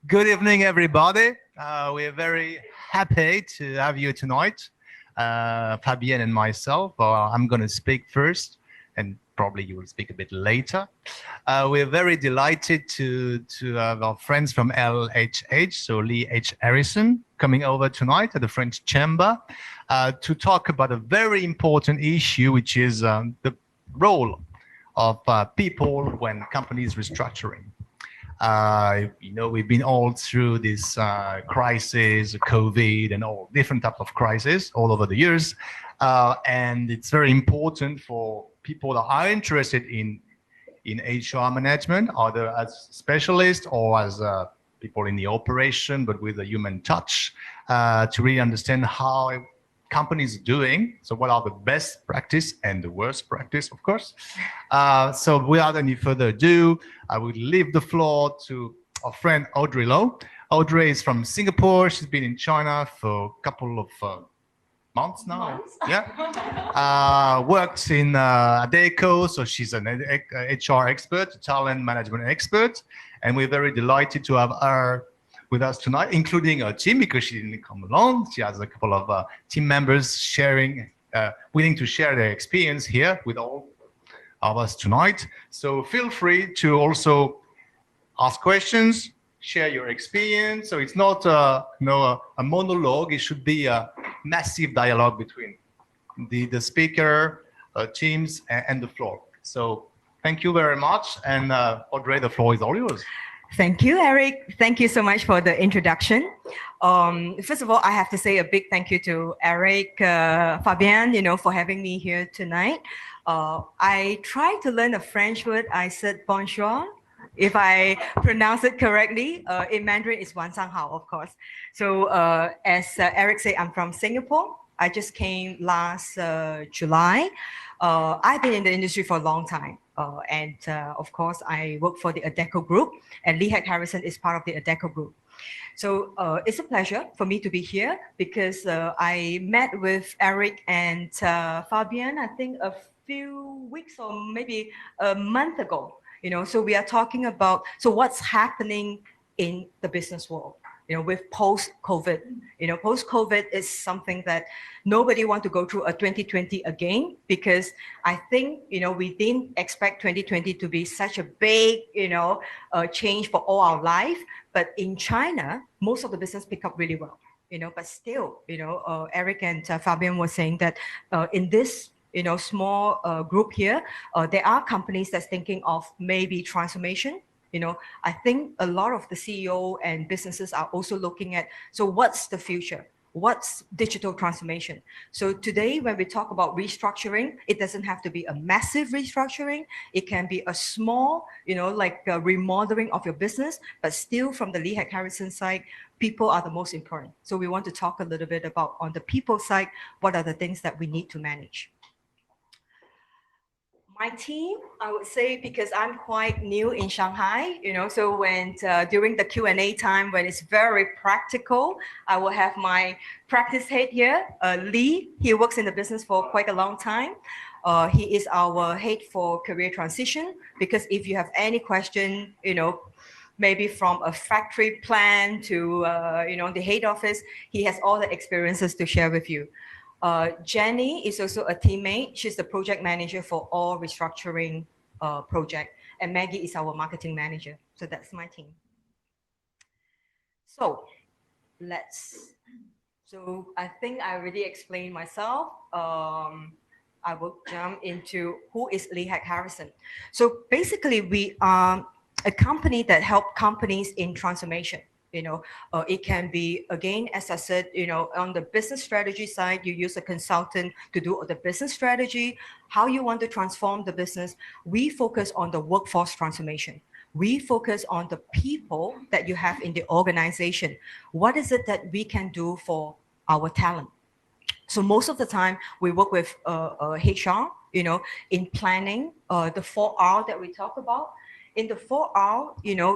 Good evening, everybody. We're very happy to have you tonight, Fabienne and myself. I'm going to speak first, and probably you will speak a bit later. We're very delighted to have our friends from LHH, so Lee H. Harrison, coming over tonight at the French Chamber to talk about a very important issue, which is the role of people when companies restructuring. We've been all through this crisis, COVID, and all different types of crises all over the years. And it's very important for people that are interested in HR management, either as specialists or as people in the operation, but with a human touch, to really understand how companies are doing. So what are the best practice and the worst practice, of course. So without any further ado, I will leave the floor to our friend Audrey Lowe. Audrey is from Singapore. She's been in China for a couple of months now. Yeah. Works in Adecco, so she's an HR expert, talent management expert. And we're very delighted to have her with us tonight, including her team, because she didn't come alone. She has a couple of team members willing to share their experience here with all of us tonight. So feel free to also ask questions, share your experience. So it's not a monologue. It should be a massive dialogue between the speaker, teams, and the floor. So thank you very much. And Audrey, the floor is all yours. Thank you, Eric. Thank you so much for the introduction. First of all, I have to say a big thank you to Eric, Fabienne, for having me here tonight. I tried to learn a French word. I said bonjour, if I pronounce it correctly. In Mandarin, it's wan sang hao, of course. So as Eric said, I'm from Singapore. I just came last July. I've been in the industry for a long time. Of course, I work for the Adecco Group, and Lee Heck Harrison is part of the Adecco Group. So it's a pleasure for me to be here because I met with Eric and Fabienne, I think a few weeks or maybe a month ago. So we are talking about what's happening in the business world. With post-COVID. Post-COVID is something that nobody wants to go through a 2020 again, because I think, we didn't expect 2020 to be such a big, change for all our life. But in China, most of the business pick up really well, but still, Eric and Fabian were saying that in this small group here, there are companies that's thinking of maybe transformation. I think a lot of the CEO and businesses are also looking at, so what's the future? What's digital transformation? So today, when we talk about restructuring, it doesn't have to be a massive restructuring. It can be a small, like a remodeling of your business, but still from the Lee Heck Harrison side, people are the most important. So we want to talk a little bit about, on the people side, what are the things that we need to manage. My team, I would say, because I'm quite new in Shanghai, so when during the Q&A time, when it's very practical, I will have my practice head here, Lee. He works in the business for quite a long time. He is our head for career transition, because if you have any question, maybe from a factory plan to, the head office, he has all the experiences to share with you. Jenny is also a teammate. She's the project manager for all restructuring project. And Maggie is our marketing manager. So that's my team. So I think I already explained myself. I will jump into who is Lee Heck Harrison. So basically, we are a company that helps companies in transformation. It can be, again, as I said, on the business strategy side, you use a consultant to do the business strategy, how you want to transform the business. We focus on the workforce transformation. We focus on the people that you have in the organization. What is it that we can do for our talent? So most of the time, we work with HR, in planning, the 4R that we talk about. In the 4R,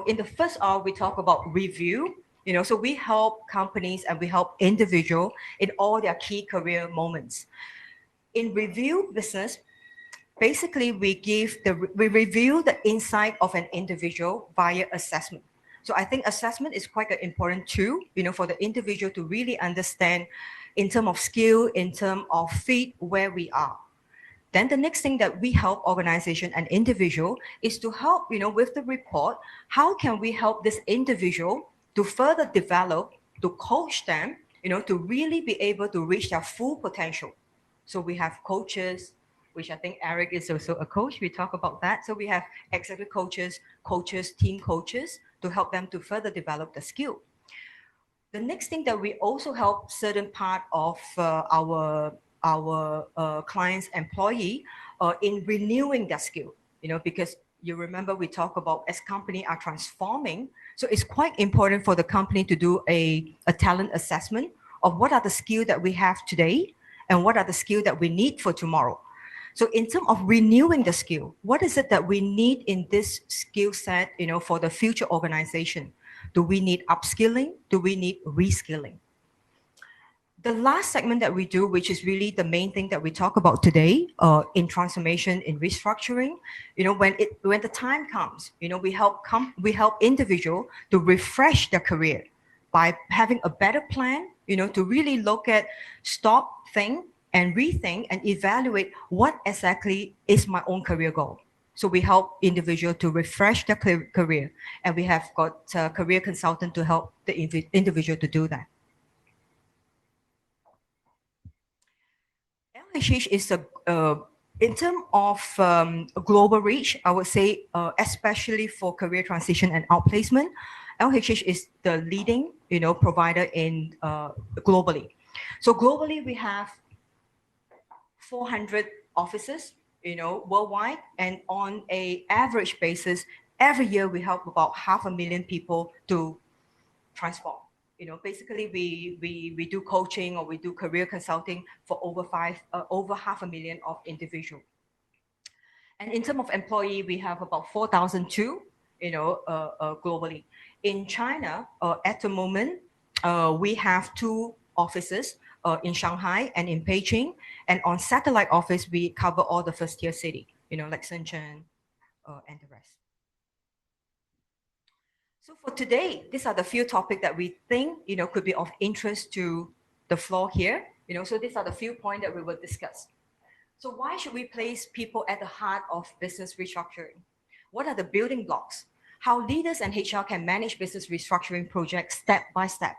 in the first R, we talk about review. So we help companies and we help individuals in all their key career moments. In review business, basically we review the insight of an individual via assessment. So I think assessment is quite an important tool, for the individual to really understand in terms of skill, in terms of fit, where we are. Then the next thing that we help organization and individual is to help, with the report, how can we help this individual to further develop, to coach them, to really be able to reach their full potential. So we have coaches, which I think Eric is also a coach. We talk about that. So we have executive coaches, team coaches to help them to further develop the skill. The next thing that we also help certain part of our clients' employee in renewing their skill, because you remember we talk about as company are transforming, so it's quite important for the company to do a talent assessment of what are the skills that we have today and what are the skills that we need for tomorrow. So in terms of renewing the skill, what is it that we need in this skill set, for the future organization? Do we need upskilling? Do we need reskilling? The last segment that we do, which is really the main thing that we talk about today, in transformation, in restructuring, when the time comes, we help individual to refresh their career by having a better plan, to really look at, stop, think, and rethink and evaluate what exactly is my own career goal. So we help individual to refresh their career, and we have got a career consultant to help the individual to do that. LHH is in terms of global reach, I would say, especially for career transition and outplacement, LHH is the leading, provider in globally. So globally, we have 400 offices, worldwide, and on a average basis, every year we help about 500,000 people to transform. Basically we do coaching or we do career consulting for over 500,000 of individual. And in terms of employee, we have about 4,002, globally. In China, at the moment, we have 2 offices in Shanghai and in Beijing. And on satellite office, we cover all the first tier city, like Shenzhen and the rest. So for today, these are the few topics that we think, could be of interest to the floor here. So these are the few points that we will discuss. So why should we place people at the heart of business restructuring? What are the building blocks? How leaders and HR can manage business restructuring projects step by step?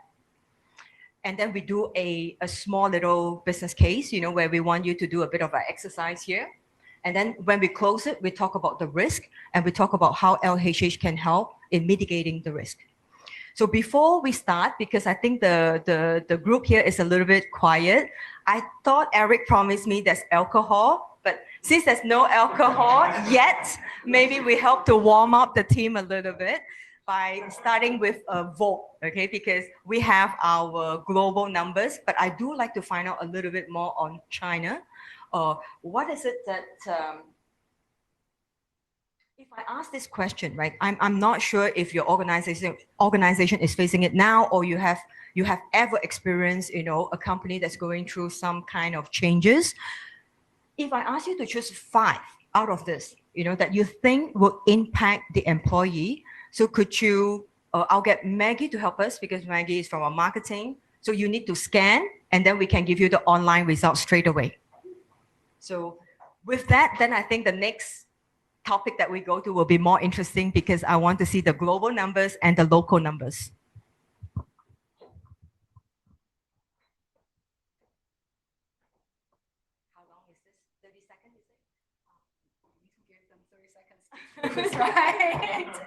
And then we do a small little business case, where we want you to do a bit of an exercise here. And then when we close it, we talk about the risk and we talk about how LHH can help in mitigating the risk. So before we start, because I think the group here is a little bit quiet, I thought Eric promised me there's alcohol, but since there's no alcohol yet, maybe we help to warm up the team a little bit by starting with a vote, okay? Because we have our global numbers, but I do like to find out a little bit more on China. What is it that, if I ask this question, right, I'm not sure if your organization is facing it now, or you have ever experienced, a company that's going through some kind of changes. If I ask you to choose 5 out of this, that you think will impact the employee, so could you, I'll get Maggie to help us because Maggie is from our marketing. So you need to scan and then we can give you the online results straight away. So with that, then I think the next topic that we go to will be more interesting because I want to see the global numbers and the local numbers. How long is this? 30 seconds, is it? You can give them 30 seconds. That's right.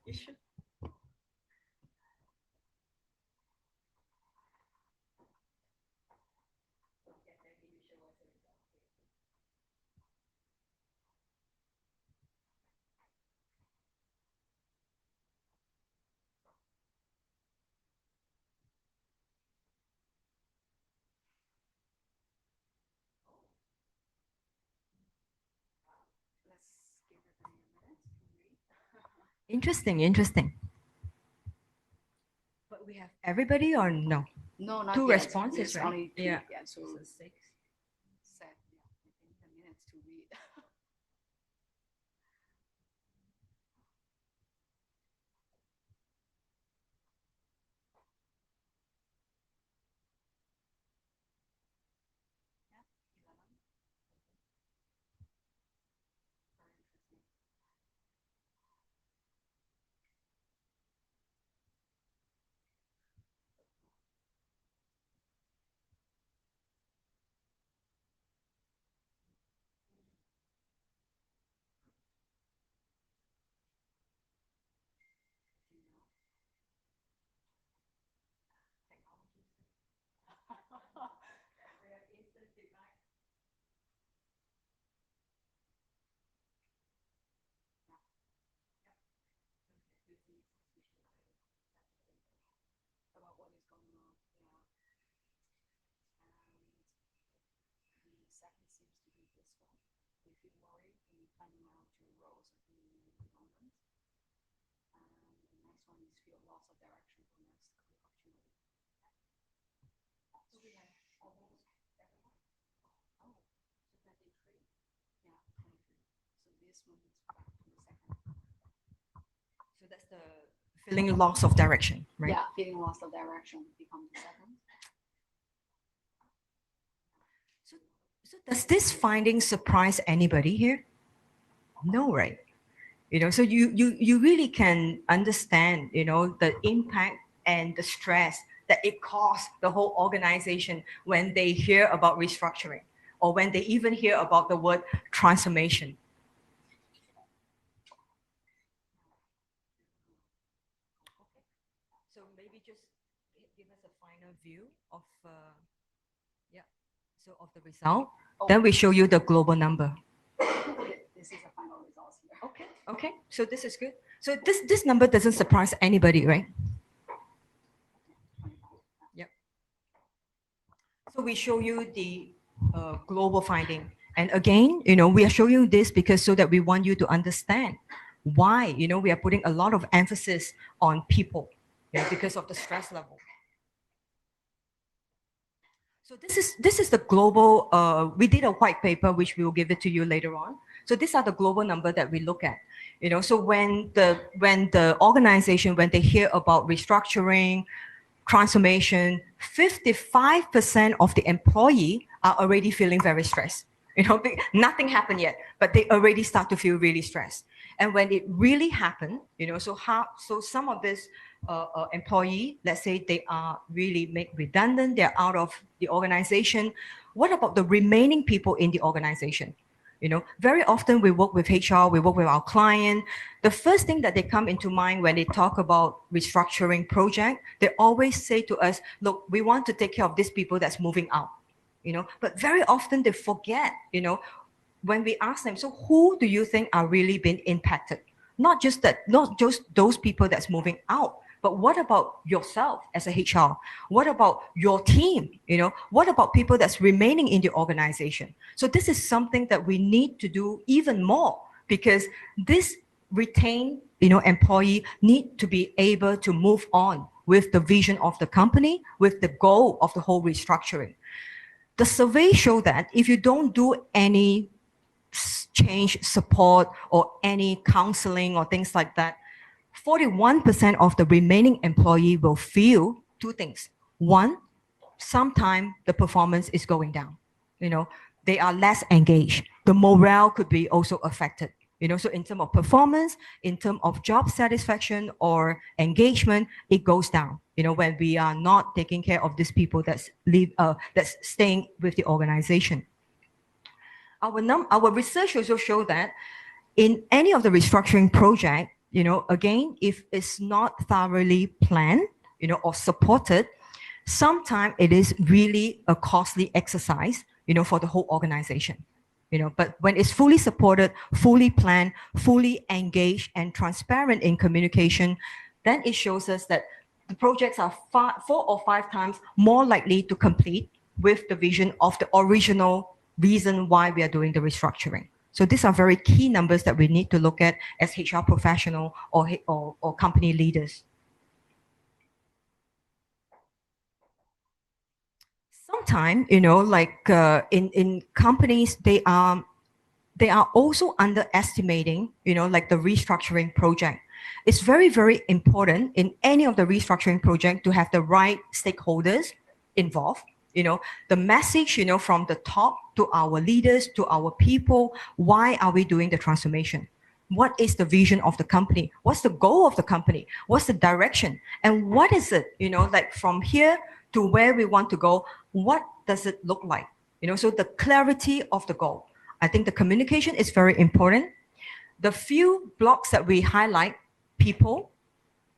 You should. Interesting. But we have everybody or no? No, not Two yet. responses, There's right? only two. Yeah. Yeah, so So 6. set. Yeah, I think the minutes to read. About what is going on. Yeah. And the second seems to be this one. We feel worried when planning out your roles are being redundant. And the next one is feel loss of direction for next opportunity. So we have almost everyone. Oh, so 23. Yeah, 23. So this one is back to the second. So that's the feeling loss of direction, right? Yeah, feeling loss of direction becomes the second. So does this finding surprise anybody here? No, right? So you really can understand, the impact and the stress that it costs the whole organization when they hear about restructuring or when they even hear about the word transformation. So maybe just give us a final view of, of the result. Then we show you the global number. This is the final results here. Okay. So this is good. So this number doesn't surprise anybody, right? Yep. So we show you the global finding. And again, we are showing you this because so that we want you to understand why, we are putting a lot of emphasis on people, because of the stress level. So this is the global. We did a white paper, which we will give it to you later on. So these are the global number that we look at. So when the organization, when they hear about restructuring, transformation, 55% of the employee are already feeling very stressed. Nothing happened yet, but they already start to feel really stressed. And when it really happened, so some of this employee, let's say they are really made redundant, they're out of the organization. What about the remaining people in the organization? Very often we work with HR, we work with our client. The first thing that they come into mind when they talk about restructuring project, they always say to us, look, we want to take care of these people that's moving out. But very often they forget, when we ask them, so who do you think are really being impacted? Not just those people that's moving out, but what about yourself as a HR? What about your team? What about people that's remaining in the organization? So this is something that we need to do even more, because this retained, employee need to be able to move on with the vision of the company, with the goal of the whole restructuring. The survey show that if you don't do any change support or any counseling or things like that, 41% of the remaining employee will feel two things. One, sometimes the performance is going down. They are less engaged. The morale could be also affected. So in terms of performance, in terms of job satisfaction or engagement, it goes down. When we are not taking care of these people that's staying with the organization. Our research also show that in any of the restructuring project, again, if it's not thoroughly planned, or supported, sometimes it is really a costly exercise, for the whole organization. But when it's fully supported, fully planned, fully engaged and transparent in communication, then it shows us that the projects are 4 or 5 times more likely to complete with the vision of the original reason why we are doing the restructuring. So these are very key numbers that we need to look at as HR professional or company leaders. time, like in companies, they are also underestimating, like the restructuring project. It's very, very important in any of the restructuring project to have the right stakeholders involved. The message, from the top to our leaders, to our people, why are we doing the transformation? What is the vision of the company? What's the goal of the company? What's the direction? And what is it, like from here to where we want to go, what does it look like? So the clarity of the goal. I think the communication is very important. The few blocks that we highlight: people,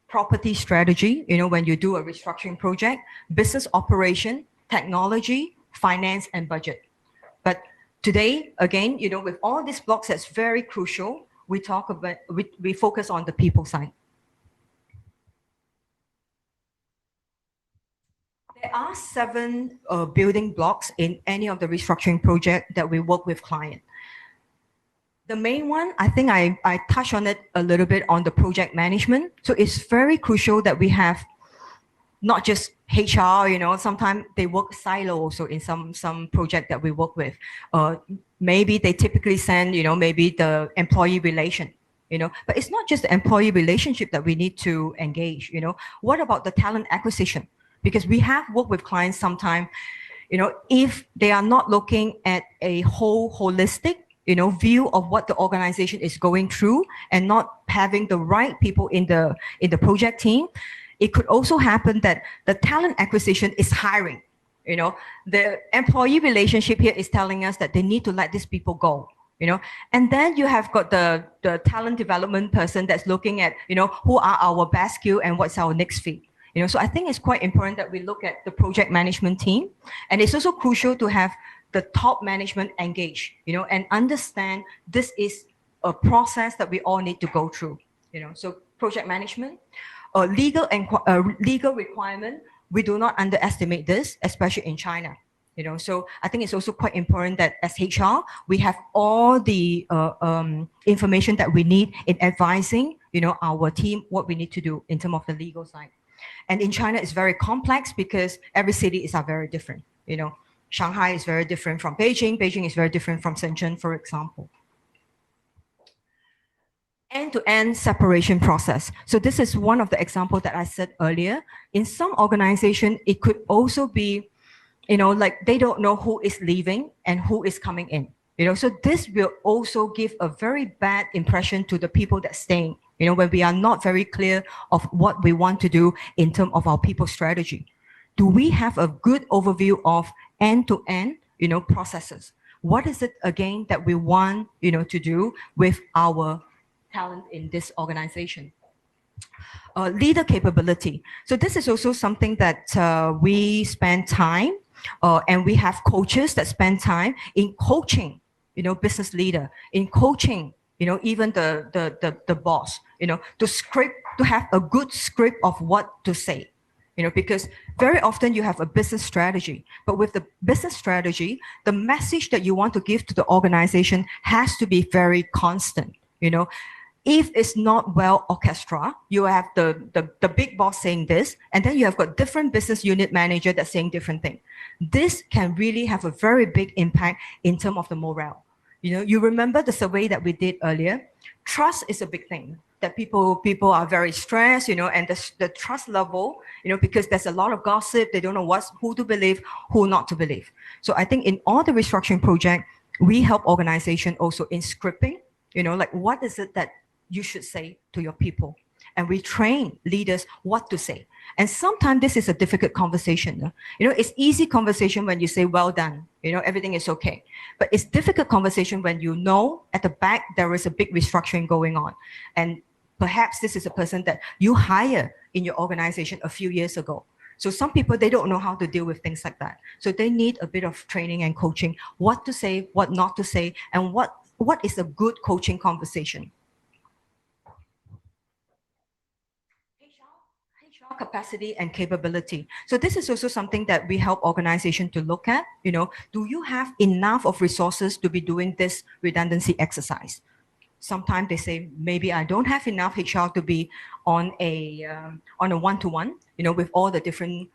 property strategy, when you do a restructuring project, business operation, technology, finance, and budget. But today, again, with all these blocks, that's very crucial. We focus on the people side. There are 7 building blocks in any of the restructuring project that we work with client. The main one, I think I touched on it a little bit on the project management. So it's very crucial that we have not just HR, sometimes they work silo also in some project that we work with. Maybe they typically send, maybe the employee relation, but it's not just the employee relationship that we need to engage, What about the talent acquisition? Because we have worked with clients sometimes, if they are not looking at a holistic, view of what the organization is going through and not having the right people in the project team, it could also happen that the talent acquisition is hiring. The employee relationship here is telling us that they need to let these people go. And then you have got the talent development person that's looking at, who are our best skill and what's our next fit. So I think it's quite important that we look at the project management team, and it's also crucial to have the top management engage, and understand this is a process that we all need to go through. So project management, legal requirement, we do not underestimate this, especially in China. So I think it's also quite important that as HR, we have all the information that we need in advising, our team what we need to do in terms of the legal side. And in China, it's very complex because every city is very different. Shanghai is very different from Beijing. Beijing is very different from Shenzhen, for example. End-to-end separation process. So this is one of the examples that I said earlier. In some organization, it could also be, like they don't know who is leaving and who is coming in. So this will also give a very bad impression to the people that staying, when we are not very clear of what we want to do in terms of our people strategy. Do we have a good overview of end-to-end, processes? What is it, again, that we want, to do with our talent in this organization? Leader capability. So this is also something that we spend time, and we have coaches that spend time in coaching, business leader, in coaching, even the boss, to have a good script of what to say. Because very often you have a business strategy, but with the business strategy, the message that you want to give to the organization has to be very constant. If it's not well orchestra, you have the big boss saying this, and then you have got different business unit manager that's saying different thing. This can really have a very big impact in terms of the morale. You remember the survey that we did earlier? Trust is a big thing. That people are very stressed, and the trust level, because there's a lot of gossip, they don't know who to believe, who not to believe. So I think in all the restructuring project, we help organization also in scripting, like what is it that you should say to your people? And we train leaders what to say. And sometimes this is a difficult conversation. It's easy conversation when you say, well done, everything is okay. But it's difficult conversation when at the back, there is a big restructuring going on. And perhaps this is a person that you hire in your organization a few years ago. So some people, they don't know how to deal with things like that. So they need a bit of training and coaching, what to say, what not to say, and what is a good coaching conversation. HR capacity and capability. So this is also something that we help organizations to look at. Do you have enough of resources to be doing this redundancy exercise? Sometimes they say, maybe I don't have enough HR to be on a one-to-one, with all the different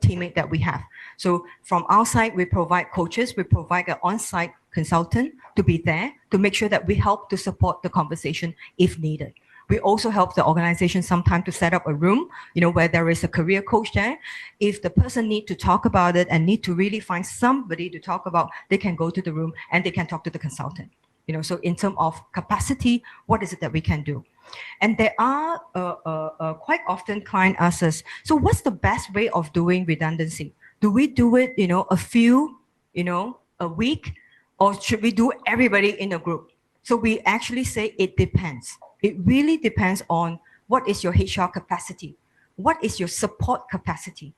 teammate that we have. So from our side, we provide coaches, we provide an on-site consultant to be there to make sure that we help to support the conversation if needed. We also help the organization sometimes to set up a room, where there is a career coach there. If the person need to talk about it and need to really find somebody to talk about, they can go to the room and they can talk to the consultant. So in terms of capacity, what is it that we can do? And there are quite often client asks us, so what's the best way of doing redundancy? Do we do it, a few, a week, or should we do everybody in a group? So we actually say it depends. It really depends on what is your HR capacity, what is your support capacity,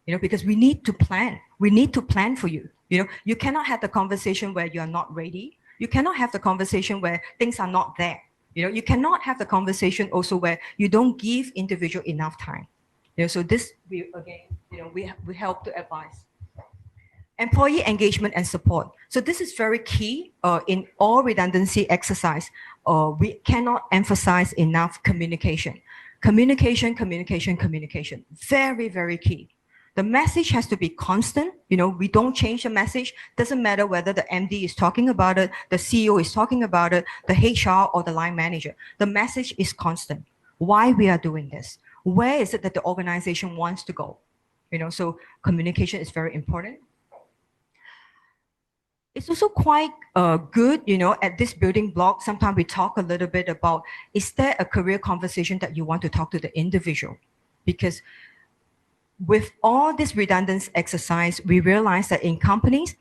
because we need to plan. We need to plan for you. You cannot have the conversation where you are not ready. You cannot have the conversation where things are not there. You cannot have the conversation also where you don't give individual enough time. So this, we help to advise. Employee engagement and support. So this is very key in all redundancy exercise. We cannot emphasize enough communication. Communication. Very, very key. The message has to be constant. We don't change the message. Doesn't matter whether the MD is talking about it, the CEO is talking about it, the HR or the line manager. The message is constant. Why we are doing this? Where is it that the organization wants to go? So communication is very important. It's also quite good, at this building block, sometimes we talk a little bit about, is there a career conversation that you want to talk to the individual? Because with all this redundancy exercise, we realize that in companies,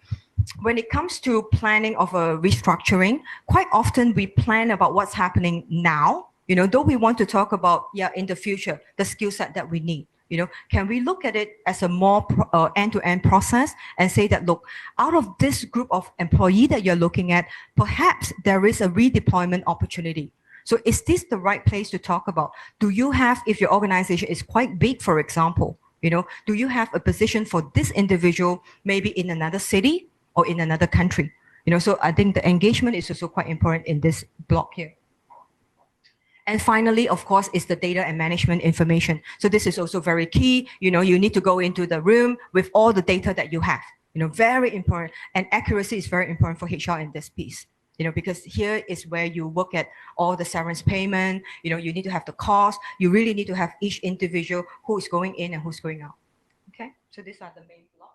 when it comes to planning of a restructuring, quite often we plan about what's happening now, though we want to talk about, in the future, the skill set that we need. Can we look at it as a more end-to-end process and say that, look, out of this group of employee that you're looking at, perhaps there is a redeployment opportunity. So is this the right place to talk about? Do you have, if your organization is quite big, for example, do you have a position for this individual, maybe in another city or in another country? So I think the engagement is also quite important in this block here. And finally, of course, is the data and management information. So this is also very key. You need to go into the room with all the data that you have. Very important. And accuracy is very important for HR in this piece. Because here is where you look at all the severance payment. You need to have the cost. You really need to have each individual who is going in and who's going out. Okay, so these are the main blocks.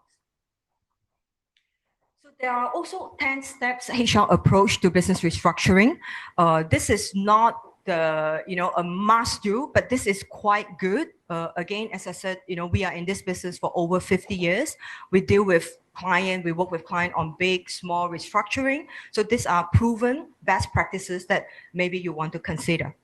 So there are also 10 steps HR approach to business restructuring. This is not a must do, but this is quite good. Again, as I said, we are in this business for over 50 years. We deal with we work with client on big, small restructuring. So these are proven best practices that maybe you want to consider.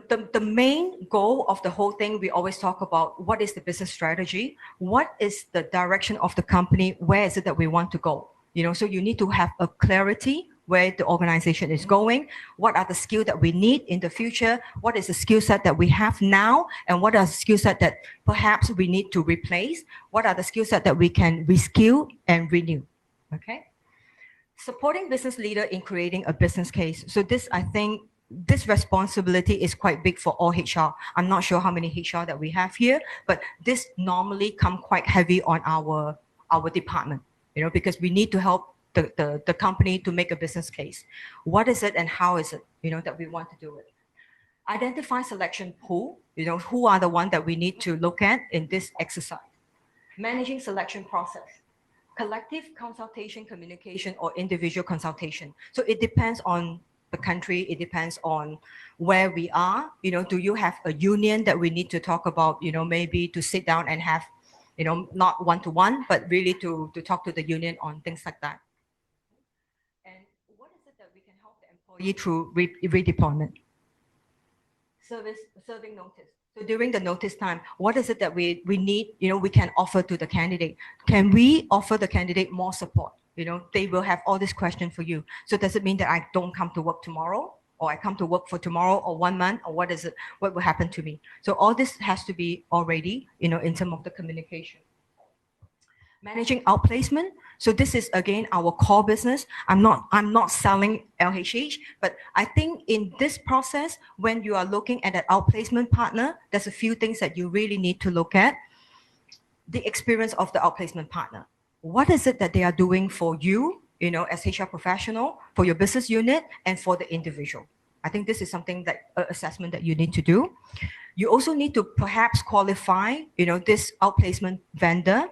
The main goal of the whole thing, we always talk about what is the business strategy, what is the direction of the company, where is it that we want to go. So you need to have a clarity where the organization is going, what are the skills that we need in the future, what is the skill set that we have now, and what are the skill set that perhaps we need to replace, what are the skill set that we can reskill and renew, okay? Supporting business leader in creating a business case. So this, I think, this responsibility is quite big for all HR. I'm not sure how many HR that we have here, but this normally come quite heavy on our department, because we need to help the company to make a business case. What is it and how is it, that we want to do it? Identify selection pool, who are the ones that we need to look at in this exercise. Managing selection process. Collective consultation, communication, or individual consultation. So it depends on the country, it depends on where we are. Do you have a union that we need to talk about, maybe to sit down and have, not one-to-one, but really to talk to the union on things like that. And what is it that we can help the employee through redeployment? Serving notice. So during the notice time, what is it that we need, we can offer to the candidate? Can we offer the candidate more support? They will have all these questions for you. So does it mean that I don't come to work tomorrow, or I come to work for tomorrow or 1 month, or what is it? What will happen to me? So all this has to be already, in terms of the communication. managing outplacement. So this is again our core business. I'm not selling LHH, but I think in this process, when you are looking at an outplacement partner, there's a few things that you really need to look at. The experience of the outplacement partner. What is it that they are doing for you, as HR professional, for your business unit, and for the individual? I think this is something that assessment that you need to do. You also need to perhaps qualify, this outplacement vendor,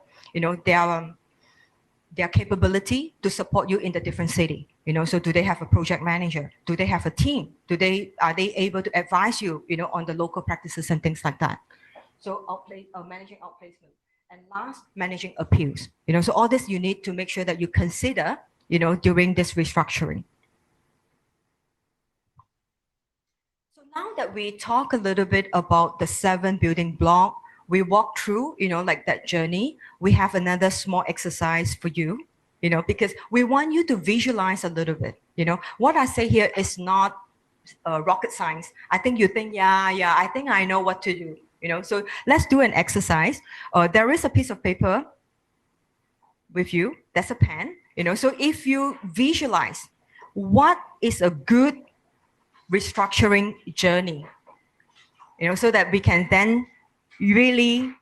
their capability to support you in the different city. So do they have a project manager? Do they have a team? Are they able to advise you, on the local practices and things like that? So managing outplacement. And last, managing appeals. So all this you need to make sure that you consider, during this restructuring. So now that we talk a little bit about the 7 building block, we walk through, like that journey, we have another small exercise for you, because we want you to visualize a little bit. What I say here is not rocket science. I think you think, yeah, I think I know what to do. So let's do an exercise. There is a piece of paper with you. That's a pen. So if you visualize what is a good restructuring journey, so that we can then really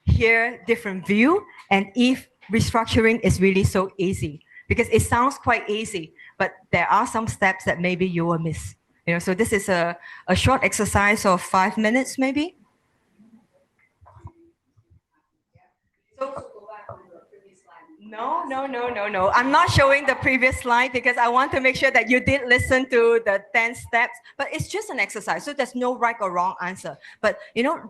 hear different view, and if restructuring is really so easy, because it sounds quite easy, but there are some steps that maybe you will miss. So this is a short exercise of 5 minutes maybe. No. I'm not showing the previous slide because I want to make sure that you did listen to the 10 steps, but it's just an exercise. So there's no right or wrong answer. But,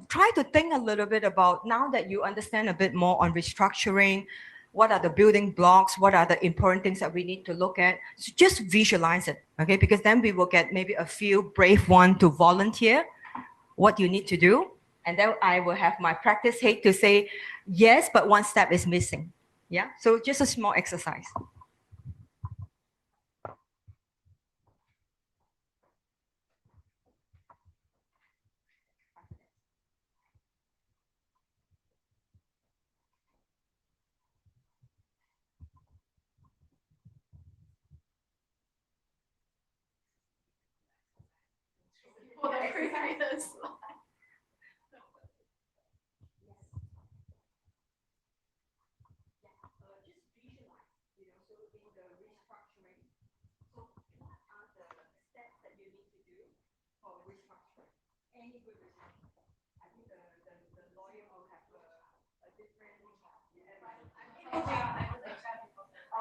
try to think a little bit about, now that you understand a bit more on restructuring, what are the building blocks? What are the important things that we need to look at? So just visualize it, okay? Because then we will get maybe a few brave ones to volunteer what you need to do. And then I will have my practice head to say, yes, but one step is missing. Yeah, so just a small exercise.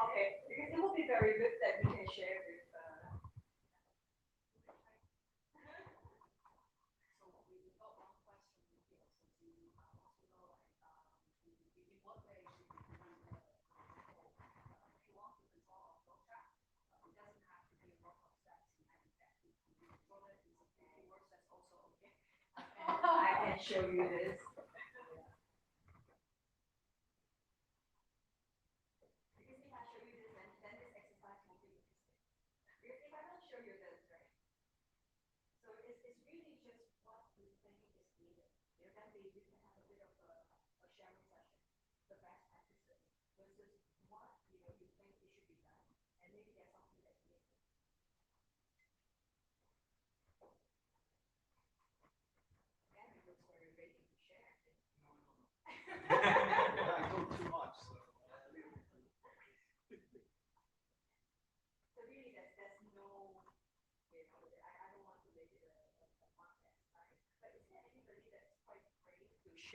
Okay, because it will be very good that we can share with. I can show you this.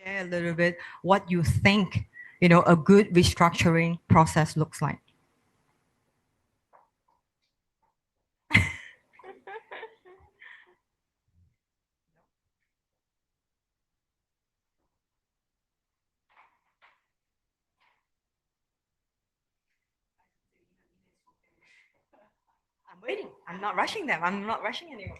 Share a little bit what you think, a good restructuring process looks like. I'm waiting. I'm not rushing them. I'm not rushing anyone.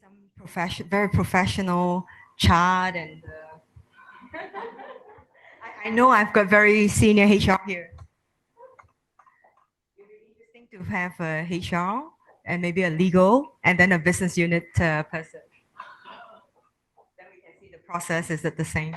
Some very professional chart and I know I've got very senior HR here. It would be interesting to have a HR and maybe a legal and then a business unit person. Then we can see the process is it the same.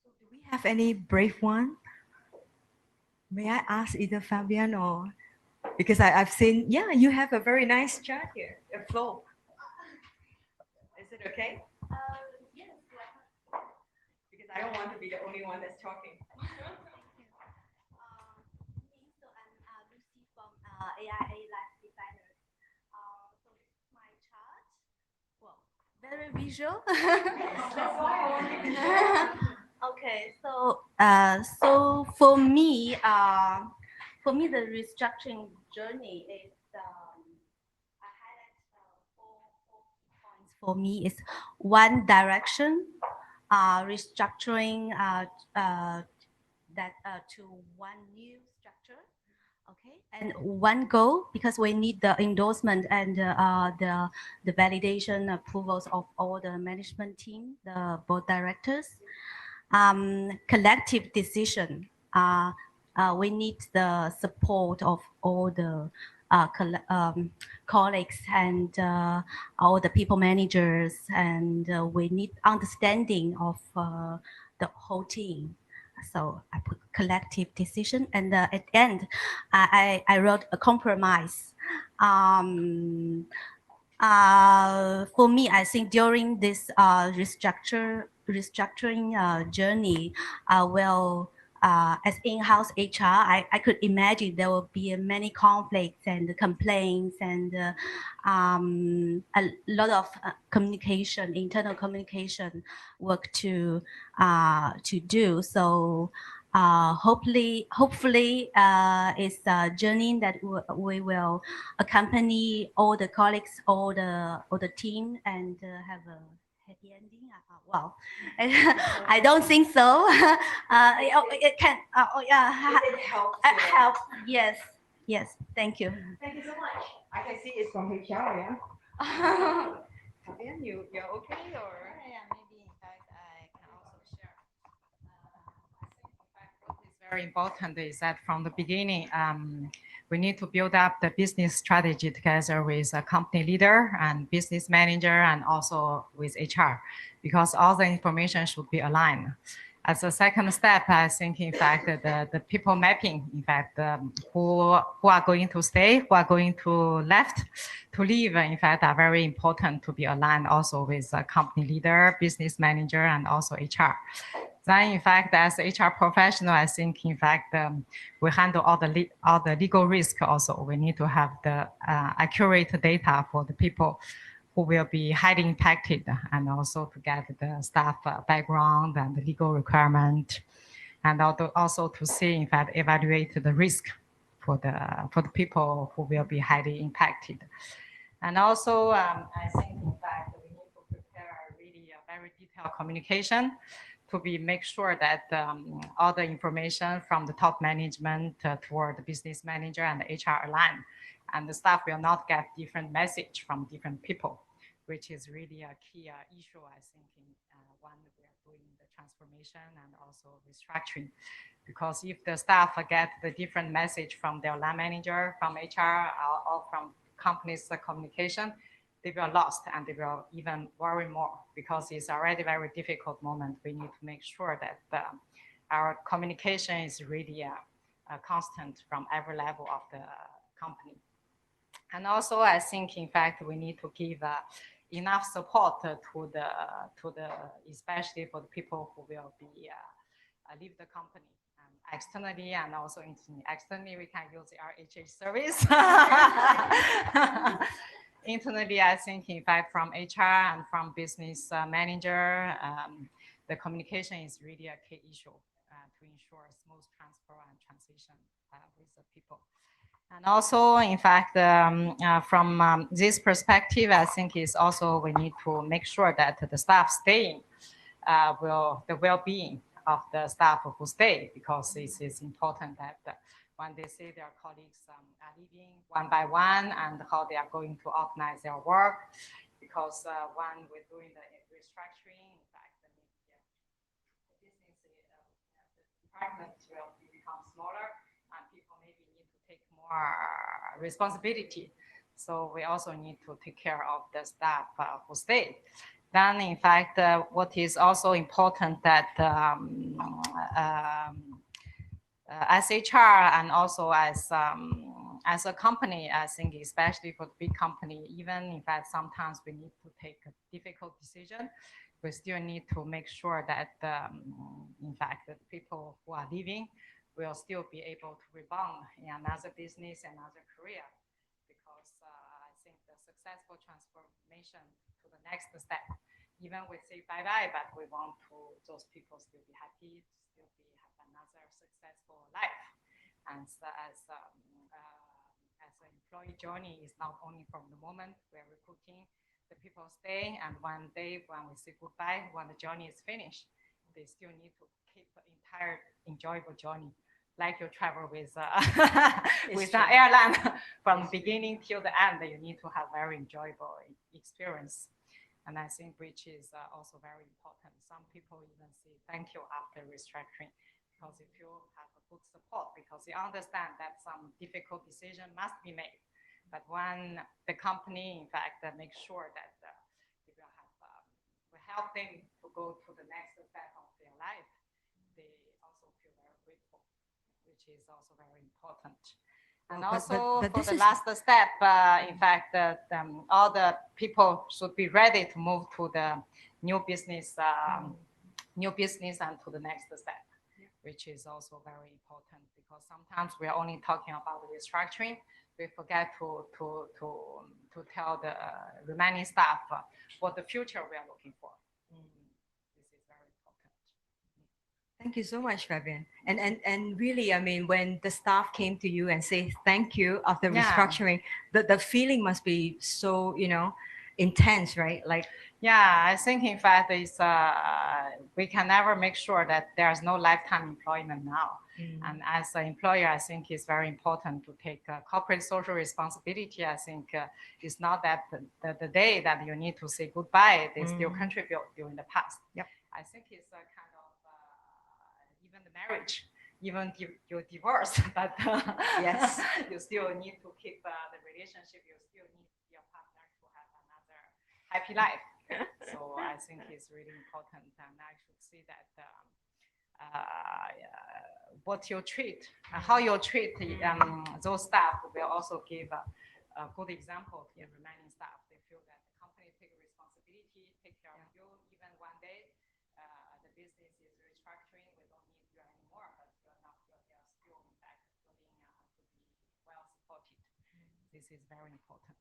So do we have any brave one? May I ask either Fabian or because I've seen, yeah, you have a very nice chart here, a flow. Is it okay? Yes. Because I don't want to be the only one that's talking. Me, so I'm Lucy from AIA Life Designers. So this is my chart. Well, very visual. That's why. Okay, so for me, the restructuring journey is I highlight four key points. For me, is one direction, restructuring that to one new structure. Okay, and one goal because we need the endorsement and the validation approvals of all the management team, the board directors. Collective decision. We need the support of all the colleagues and all the people managers, and we need understanding of the whole team. So I put collective decision, and at the end, I wrote a compromise. For me, I think during this restructuring journey, as in-house HR, I could imagine there will be many conflicts and complaints and a lot of communication, internal communication work to do. So hopefully, it's a journey that we will accompany all the colleagues, all the team, and have a happy ending. Well, I don't think so. It can. Yeah, It helps. help. Yes, yes. Thank you. Thank you so much. I can see it's from HR, yeah. Fabian, you're okay or? Yeah, maybe in fact I can also share. I think in fact what is very important is that from the beginning, we need to build up the business strategy together with a company leader and business manager and also with HR, because all the information should be aligned. As a second step, I think in fact the people mapping, in fact, who are going to stay, who are going to leave, in fact, are very important to be aligned also with a company leader, business manager, and also HR. Then, in fact, as HR professional, I think, in fact, we handle all the legal risk also. We need to have the accurate data for the people who will be highly impacted, and also to get the staff background and the legal requirement, and also to see, in fact, evaluate the risk for the people who will be highly impacted. And also, I think, in fact, we need to prepare really a very detailed communication to make sure that all the information from the top management toward the business manager and the HR align, and the staff will not get different message from different people, which is really a key issue, I think, in one we are doing the transformation and also restructuring. Because if the staff get the different message from their line manager, from HR, or from company's communication, they will lost and they will even worry more, because it's already a very difficult moment. We need to make sure that our communication is really constant from every level of the company. And also, I think, in fact, we need to give enough support to the especially for the people who will be leave the company externally, and also externally we can use our HH service. Internally, I think, in fact, from HR and from business manager, the communication is really a key issue to ensure smooth transfer and transition with the people. And also, in fact, from this perspective, I think is also we need to make sure that the staff staying the well-being of the staff who stay, because it is important that when they see their colleagues are leaving one by one and how they are going to organize their work, because when we're doing the restructuring, in fact, the business, the department will become smaller and people maybe need to take more responsibility. So we also need to take care of the staff who stay. Then, in fact, what is also important that as HR and also as a company, I think especially for the big company, even in fact sometimes we need to take a difficult decision, we still need to make sure that in fact the people who are leaving will still be able to rebound in another business, another career, because I think the successful transformation to the next step, even we say bye-bye, but we want to those people still be happy, still be have another successful life. And so as an employee journey is not only from the moment we're recruiting, the people stay, and one day when we say goodbye, when the journey is finished, they still need to keep the entire enjoyable journey, like you travel with with an airline from the beginning till the end. You need to have very enjoyable experience. And I think which is also very important. Some people even say thank you after restructuring, because if you have a good support, because you understand that some difficult decision must be made. But when the company, in fact, makes sure that we will have, we help them to go to the next step of their life, they also feel very grateful, which is also very important. And also for the last step, in fact, all the people should be ready to move to the new business and to the next step, which is also very important, because sometimes we are only talking about the restructuring. We forget to tell the remaining staff what the future we are looking for. This is very important. Thank you so much, Fabian. And really, I mean, when the staff came to you and say thank you after restructuring, the feeling must be so, intense, right? Like, yeah, I think in fact is we can never make sure that there's no lifetime employment now. And as an employer, I think it's very important to take corporate social responsibility. I think it's not that the day that you need to say goodbye, they still contribute during the past. Yep. I think it's a kind of even the marriage, even you're divorced, but yes, you still need to keep the relationship. You still need your partner to have another happy life. So I think it's really important, and I should see that what you treat, how you treat those staff will also give a good example to the remaining staff. They feel that the company take responsibility, take care of you. Even one day the business is restructuring, we don't need you anymore, but you're still in fact feeling to be well supported. This is very important.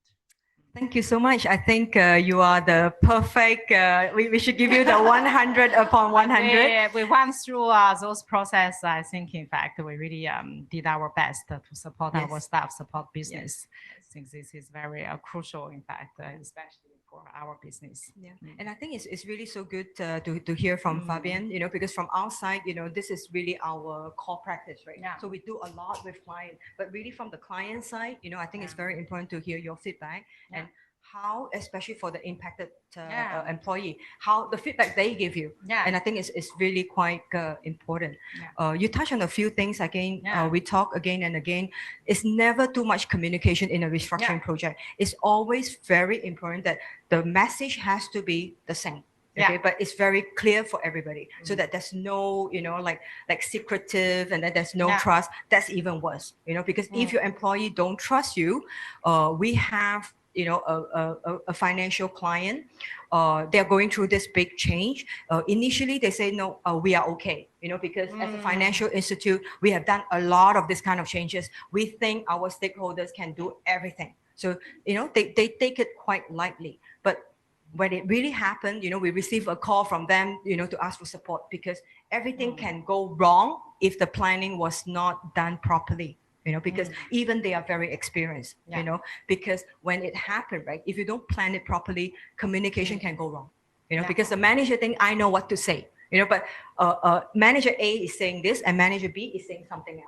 Thank you so much. I think you are the perfect, we should give you the 100 upon 100. We went through those processes. I think, in fact, we really did our best to support our staff, support business. I think this is very crucial, in fact, especially for our business. Yeah. And I think it's really so good to hear from Fabian, because from our side, this is really our core practice, right? Yeah. So we do a lot with clients, but really from the client side, I think it's very important to hear your feedback and how, especially for the impacted employee, how the feedback they give you. Yeah. And I think it's really quite important. Yeah. You touch on a few things again. We talk again and again. It's never too much communication in a restructuring project. It's always very important that the message has to be the same. Okay, but it's very clear for everybody, so that there's no, like secretive, and that there's no trust. That's even worse, because if your employee don't trust you, we have, a financial client, they're going through this big change. Initially, they say, no, we are okay, because as a financial institute, we have done a lot of this kind of changes. We think our stakeholders can do everything. So, they take it quite lightly. But when it really happened, we receive a call from them, to ask for support, because everything can go wrong if the planning was not done properly. because even they are very experienced, because when it happened, right, if you don't plan it properly, communication can go wrong, because the manager think I know what to say, but manager A is saying this and manager B is saying something else.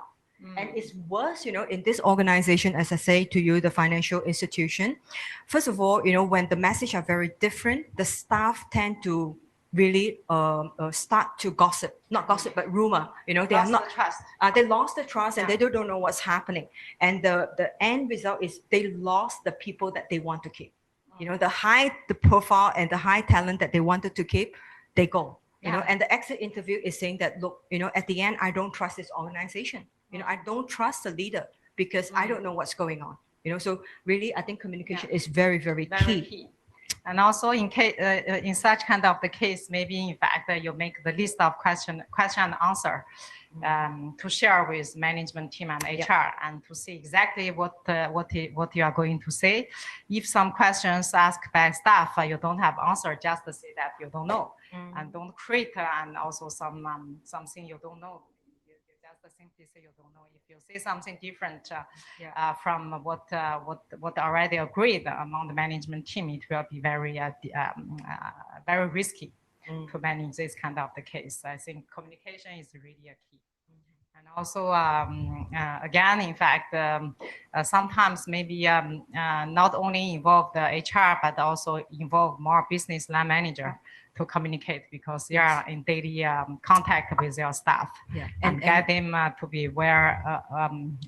And it's worse, in this organization, as I say to you, the financial institution. First of all, when the message are very different, the staff tend to really start to gossip, not gossip, but rumor. They are not trust. They lost the trust and they don't know what's happening. And the end result is they lost the people that they want to keep. The profile and the high talent that they wanted to keep, they go. And the exit interview is saying that, look, at the end, I don't trust this organization. I don't trust the leader because I don't know what's going on. So really, I think communication is very, very key. And also in case, in such kind of the case, maybe in fact you make the list of question and answer to share with management team and HR and to see exactly what you are going to say. If some questions asked by staff, you don't have answer, just to say that you don't know and don't create and also something you don't know. Just simply say you don't know. If you say something different from what already agreed among the management team, it will be very very risky to manage this kind of the case. I think communication is really a key. And also, again, in fact, sometimes maybe not only involve the HR, but also involve more business line manager to communicate because they are in daily contact with their staff and get them to be aware,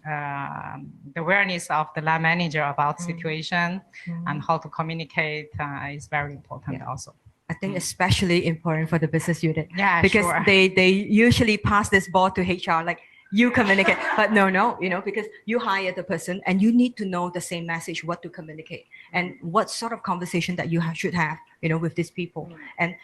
the awareness of the line manager about situation and how to communicate is very important also. I think especially important for the business unit. Because they usually pass this ball to HR, like you communicate, but no, because you hire the person and you need to know the same message, what to communicate and what sort of conversation that you should have, with these people. And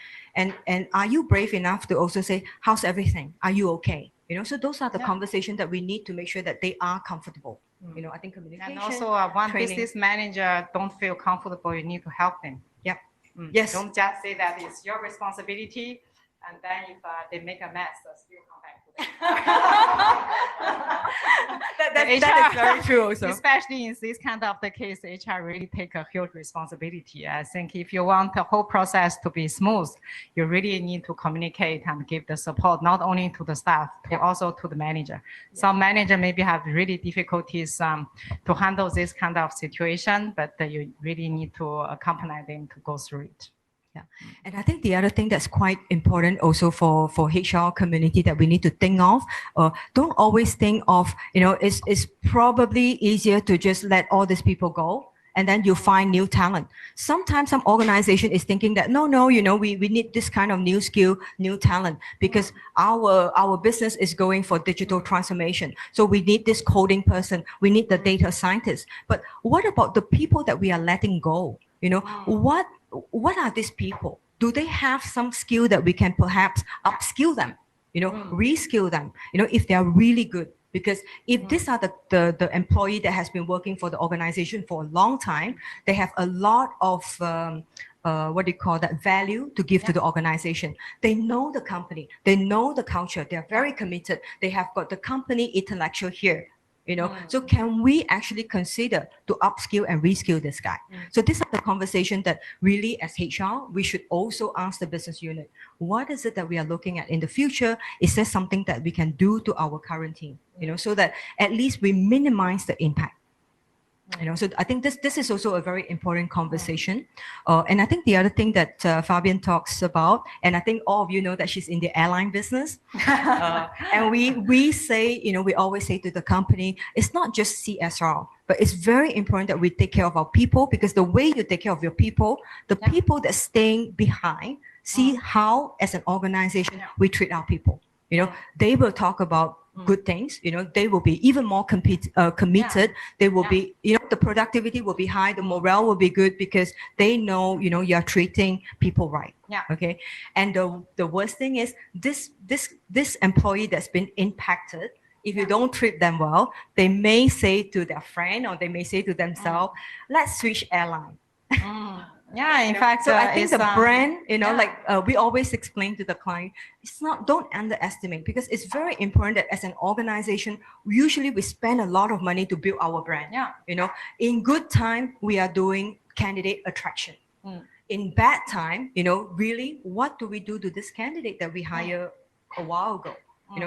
are you brave enough to also say, how's everything? Are you okay? So those are the conversations that we need to make sure that they are comfortable. I think communication. And also one business manager don't feel comfortable, you need to help them. Yes. Don't just say that it's your responsibility, and then if they make a mess, still come back to them. that is very true also. Especially in this kind of the case, HR really take a huge responsibility. I think if you want the whole process to be smooth, you really need to communicate and give the support, not only to the staff, but also to the manager. Some manager maybe have really difficulties to handle this kind of situation, but you really need to accompany them to go through it. And I think the other thing that's quite important also for HR community that we need to think of, don't always think of, it's probably easier to just let all these people go and then you find new talent. Sometimes some organization is thinking that, no, we need this kind of new skill, new talent, because our business is going for digital transformation. So we need this coding person, we need the data scientist. But what about the people that we are letting go? What are these people? Do they have some skill that we can perhaps upskill them, reskill them, if they are really good? Because if these are the employee that has been working for the organization for a long time, they have a lot of value to give to the organization. They know the company, they know the culture, they are very committed. They have got the company intellectual here. So can we actually consider to upskill and reskill this guy? So these are the conversation that really as HR, we should also ask the business unit, what is it that we are looking at in the future? Is there something that we can do to our current team? So that at least we minimize the impact. So I think this is also a very important conversation. And I think the other thing that Fabian talks about, and I think all of you know that she's in the airline business. And we say, we always say to the company, it's not just CSR, but it's very important that we take care of our people, because the way you take care of your people, the people that staying behind see how, as an organization, we treat our people. They will talk about good things, they will be even more committed. They will be, the productivity will be high, the morale will be good, because they know, you're treating people right. Okay. And the worst thing is this employee that's been impacted, if you don't treat them well, they may say to their friend or they may say to themselves, let's switch airline. Yeah, in fact, So I think the brand, yeah. we always explain to the client, don't underestimate, because it's very important that as an organization, usually we spend a lot of money to build our brand. Yeah. In good time, we are doing candidate attraction. In bad time, really, what do we do to this candidate that we hired a while ago?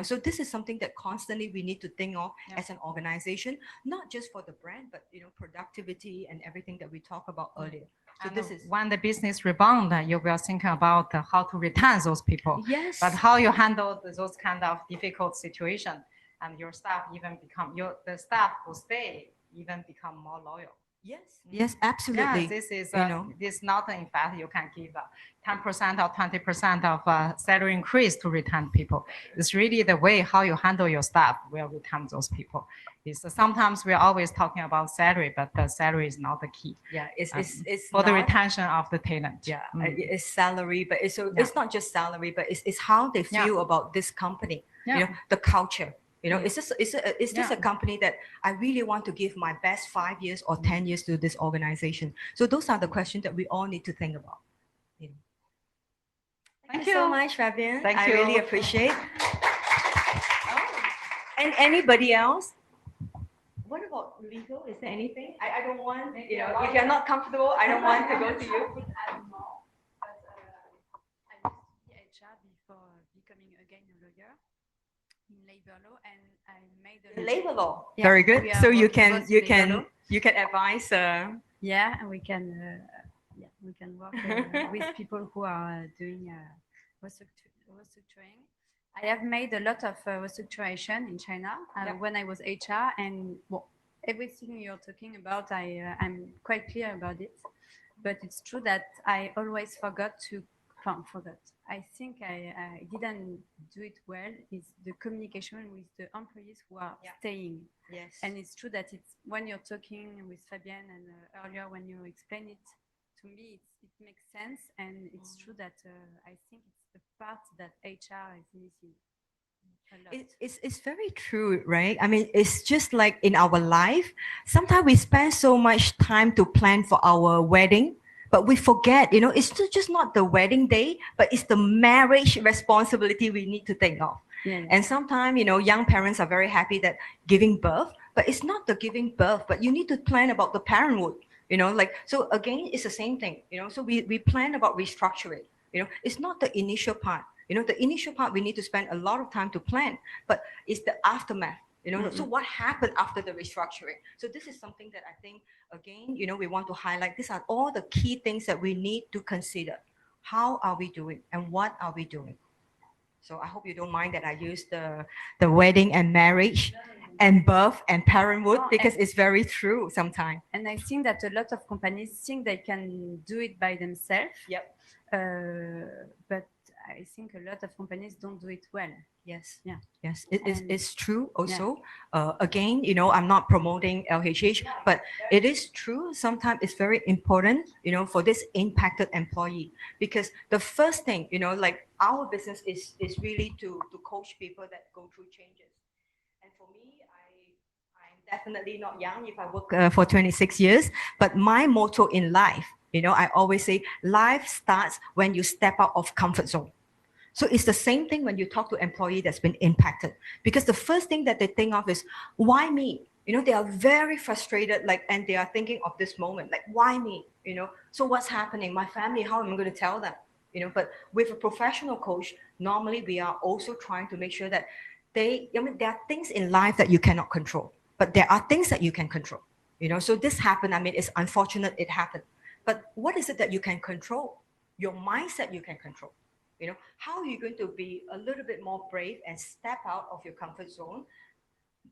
So this is something that constantly we need to think of as an organization, not just for the brand, but productivity and everything that we talked about earlier. So and this is when the business rebound, you will think about how to retain those people. Yes. But how you handle those kind of difficult situation, and your staff even the staff who stay even become more loyal. Yes, absolutely. Yeah, this is this not in fact you can give 10% or 20% of salary increase to retain people. It's really the way how you handle your staff will retain those people. Sometimes we're always talking about salary, but the salary is not the key. Yeah, it's for the not- retention of the talent. Yeah, it's salary, but it's not just salary, but it's how they feel about this company. The culture. Is this a company that I really want to give my best 5 years or 10 years to this organization? So those are the questions that we all need to think about. Thank you so much, Fabian. Thank I you. really appreciate. And anybody else? What about legal? Is there anything? I don't want, if you're not comfortable, I don't want to go to you. I used to be HR before becoming again a lawyer in labor law, and I made a Labor law. Yeah, Very good. we are So you working can both you labor law. can you can advise. Yeah, and we can work with people who are doing restructuring. I have made a lot of restructuration in China when I was HR, and everything you're talking about, I'm quite clear about it. But it's true that I always forgot. I think I didn't do it well. Is the communication with the employees who are staying. Yes. And it's true that it's when you're talking with Fabienne and earlier when you explain it to me, it makes sense, and it's true that I think it's the part that HR is missing. It's very true, right? I mean, it's just like in our life. Sometimes we spend so much time to plan for our wedding, but we forget, it's just not the wedding day, but it's the marriage responsibility we need to think of. Yeah. And sometimes, young parents are very happy that giving birth, but it's not the giving birth, but you need to plan about the parenthood, so again, it's the same thing, so we plan about restructuring, it's not the initial part. The initial part, we need to spend a lot of time to plan, but it's the aftermath, so what happened after the restructuring? So this is something that I think, again, we want to highlight. These are all the key things that we need to consider. How are we doing and what are we doing? So I hope you don't mind that I use the wedding and marriage and birth and parenthood, because it's very true sometimes. And I think that a lot of companies think they can do it by themselves. Yep. But I think a lot of companies don't do it well. Yes. Yeah. Yes. It's true also. Again, I'm not promoting LHH, but it is true. Sometimes it's very important, for this impacted employee, because the first thing, like our business is really to coach people that go through changes. And for me, I'm definitely not young if I work for 26 years, but my motto in life, I always say life starts when you step out of comfort zone. So it's the same thing when you talk to employee that's been impacted, because the first thing that they think of is, why me? They are very frustrated, and they are thinking of this moment, like, why me? So what's happening? My family, how am I going to tell them? But with a professional coach, normally we are also trying to make sure that there are things in life that you cannot control, but there are things that you can control. So this happened. I mean, it's unfortunate it happened, but what is it that you can control? Your mindset you can control. How are you going to be a little bit more brave and step out of your comfort zone?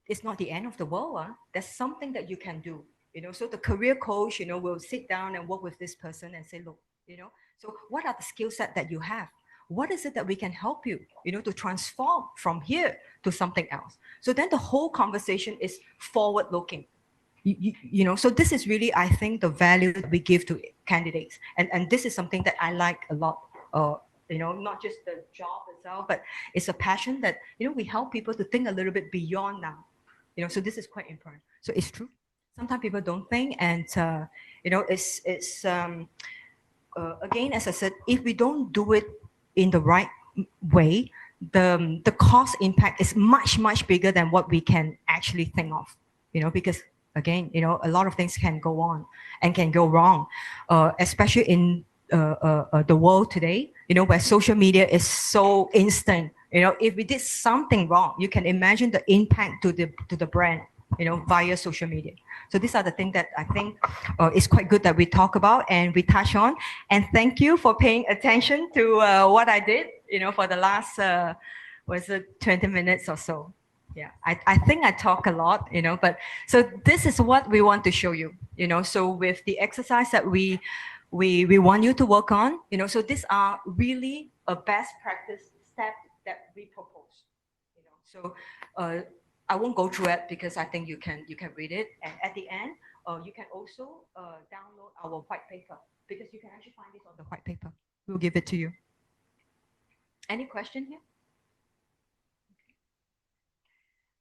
It's not the end of the world. There's something that you can do. So the career coach, will sit down and work with this person and say, look, so what are the skill set that you have? What is it that we can help you, to transform from here to something else? So then the whole conversation is forward looking. So this is really, I think, the value that we give to candidates. And this is something that I like a lot. Not just the job itself, but it's a passion that, we help people to think a little bit beyond now. So this is quite important. So it's true. Sometimes people don't think, and, again, as I said, if we don't do it in the right way, the cost impact is much, much bigger than what we can actually think of, because again, a lot of things can go on and can go wrong, especially in the world today, where social media is so instant. If we did something wrong, you can imagine the impact to the brand, via social media. So these are the things that I think is quite good that we talk about and we touch on. And thank you for paying attention to what I did, for the last, was it 20 minutes or so? Yeah, I think I talk a lot, but so this is what we want to show you, so with the exercise that we want you to work on, so these are really a best practice step that we propose, so I won't go through it because I think you can read it, and at the end you can also download our white paper, because you can actually find this on the white paper. We'll give it to you. Any question here?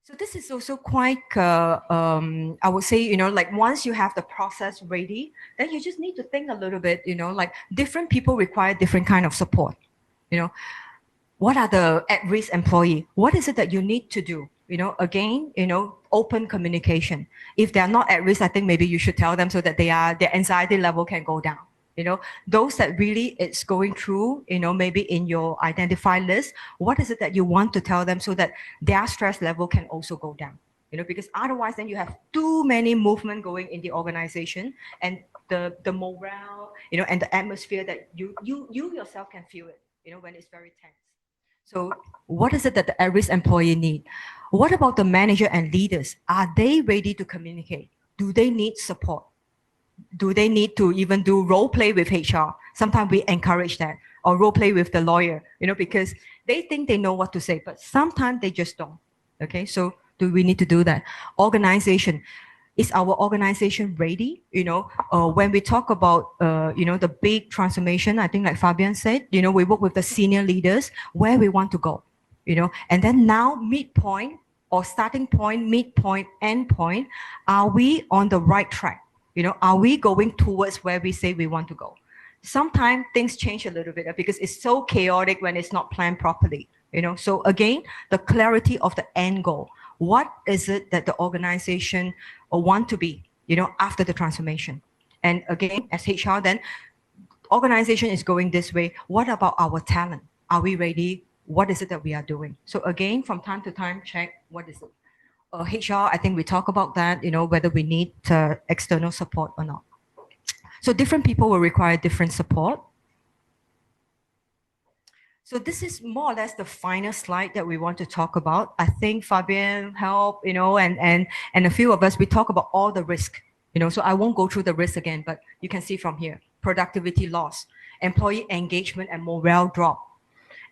So this is also quite, I would say, like once you have the process ready, then you just need to think a little bit, like different people require different kind of support. What are the at-risk employee? What is it that you need to do? Again, open communication. If they are not at risk, I think maybe you should tell them so that their anxiety level can go down. Those that really it's going through, maybe in your identify list, what is it that you want to tell them so that their stress level can also go down? Because otherwise then you have too many movement going in the organization, and the morale, and the atmosphere that you yourself can feel it, when it's very tense. So what is it that the at-risk employee need? What about the manager and leaders? Are they ready to communicate? Do they need support? Do they need to even do role play with HR? Sometimes we encourage that, or role play with the lawyer, because they think they know what to say, but sometimes they just don't. Okay, so do we need to do that? Organization. Is our organization ready? When we talk about, the big transformation, I think like Fabian said, we work with the senior leaders where we want to go, and then now midpoint or starting point, midpoint, end point, are we on the right track? Are we going towards where we say we want to go? Sometimes things change a little bit because it's so chaotic when it's not planned properly, So again, the clarity of the end goal. What is it that the organization want to be, after the transformation? And again, as HR, then organization is going this way. What about our talent? Are we ready? What is it that we are doing? So again, from time to time, check what is it. HR, I think we talk about that, whether we need external support or not. So different people will require different support. So this is more or less the final slide that we want to talk about. I think Fabian helped, and a few of us, we talk about all the risk, so I won't go through the risk again, but you can see from here, productivity loss, employee engagement and morale drop,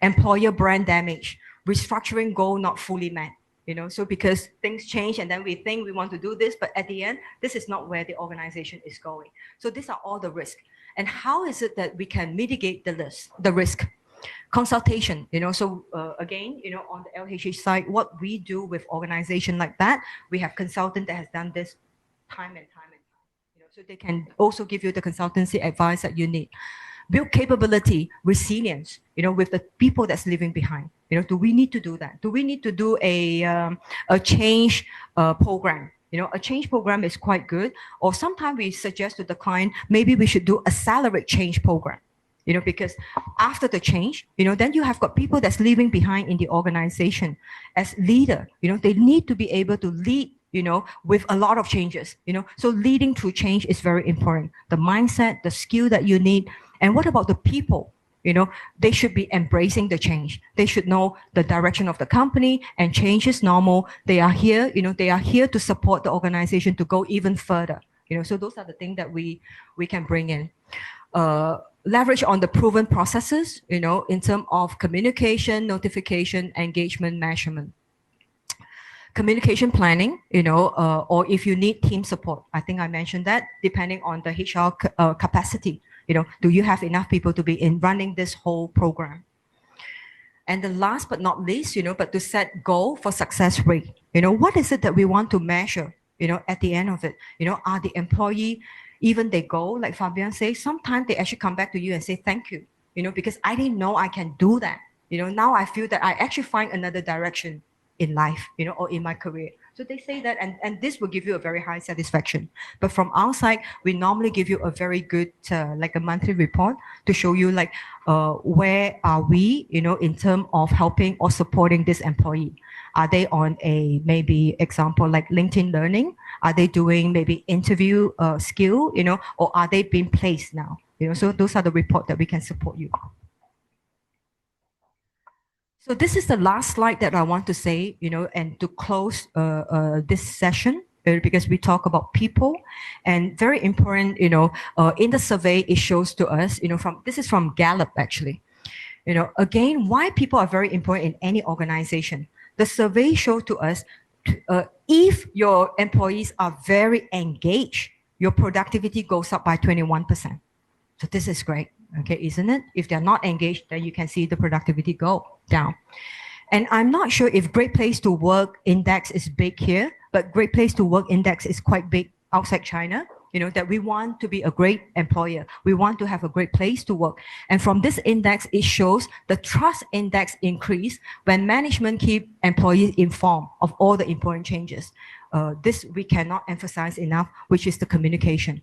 employer brand damage, restructuring goal not fully met, so because things change and then we think we want to do this, but at the end, this is not where the organization is going. So these are all the risks. And how is it that we can mitigate the risk? Consultation, so again, on the LHH side, what we do with organization like that, we have consultant that has done this time and time, so they can also give you the consultancy advice that you need. Build capability, resilience, with the people that's leaving behind. Do we need to do that? Do we need to do a change program? A change program is quite good. Or sometimes we suggest to the client, maybe we should do a accelerate change program. Because after the change, then you have got people that's leaving behind in the organization. As leader, they need to be able to lead, with a lot of changes, So leading through change is very important. The mindset, the skill that you need. And what about the people? They should be embracing the change. They should know the direction of the company, and change is normal. They are here, they are here to support the organization to go even further. So those are the things that we can bring in. Leverage on the proven processes, in terms of communication, notification, engagement, measurement. Communication planning, or if you need team support, I think I mentioned that, depending on the HR capacity, do you have enough people to be in running this whole program? And the last but not least, but to set goal for success rate. What is it that we want to measure, at the end of it? Are the employee, even they go, like Fabian says, sometimes they actually come back to you and say, thank you, because I didn't know I can do that. Now I feel that I actually find another direction in life, or in my career. So they say that, and this will give you a very high satisfaction. But from our side, we normally give you a very good, like a monthly report to show you like, where are we, in terms of helping or supporting this employee. Are they on a maybe example like LinkedIn Learning? Are they doing maybe interview skill, or are they being placed now? So those are the report that we can support you. So this is the last slide that I want to say, and to close this session, because we talk about people, and very important, in the survey, it shows to us, this is from Gallup actually, again, why people are very important in any organization. The survey showed to us, if your employees are very engaged, your productivity goes up by 21%. So this is great, okay, isn't it? If they're not engaged, then you can see the productivity go down. And I'm not sure if Great Place to Work Index is big here, but Great Place to Work Index is quite big outside China, that we want to be a great employer. We want to have a great place to work. And from this index, it shows the trust index increase when management keep employees informed of all the important changes. This we cannot emphasize enough, which is the communication.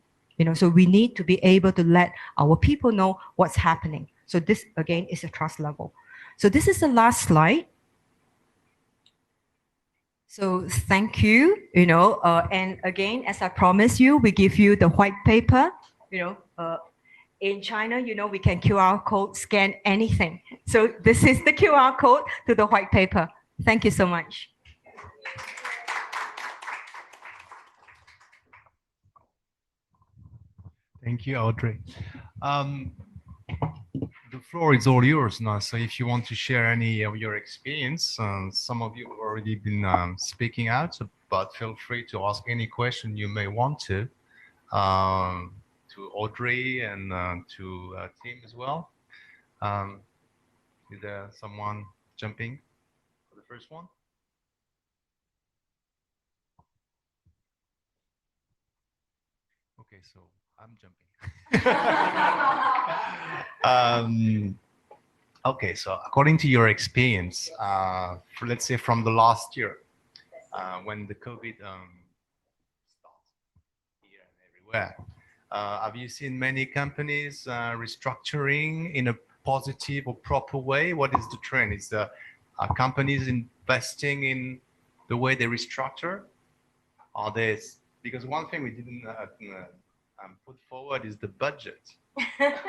So we need to be able to let our people know what's happening. So this, again, is a trust level. So this is the last slide. So thank you, and again, as I promised you, we give you the white paper, in China, we can QR code scan anything. So this is the QR code to the white paper. Thank you so much. Thank you, Audrey. The floor is all yours now. So if you want to share any of your experience, some of you have already been speaking out, but feel free to ask any question you may want to Audrey and to Tim as well. Is there someone jumping for the first one? Okay, so I'm jumping. Okay, so according to your experience, let's say from the last year, when the COVID starts here and everywhere, have you seen many companies restructuring in a positive or proper way? What is the trend? Are companies investing in the way they restructure? Are they? Because one thing we didn't put forward is the budget,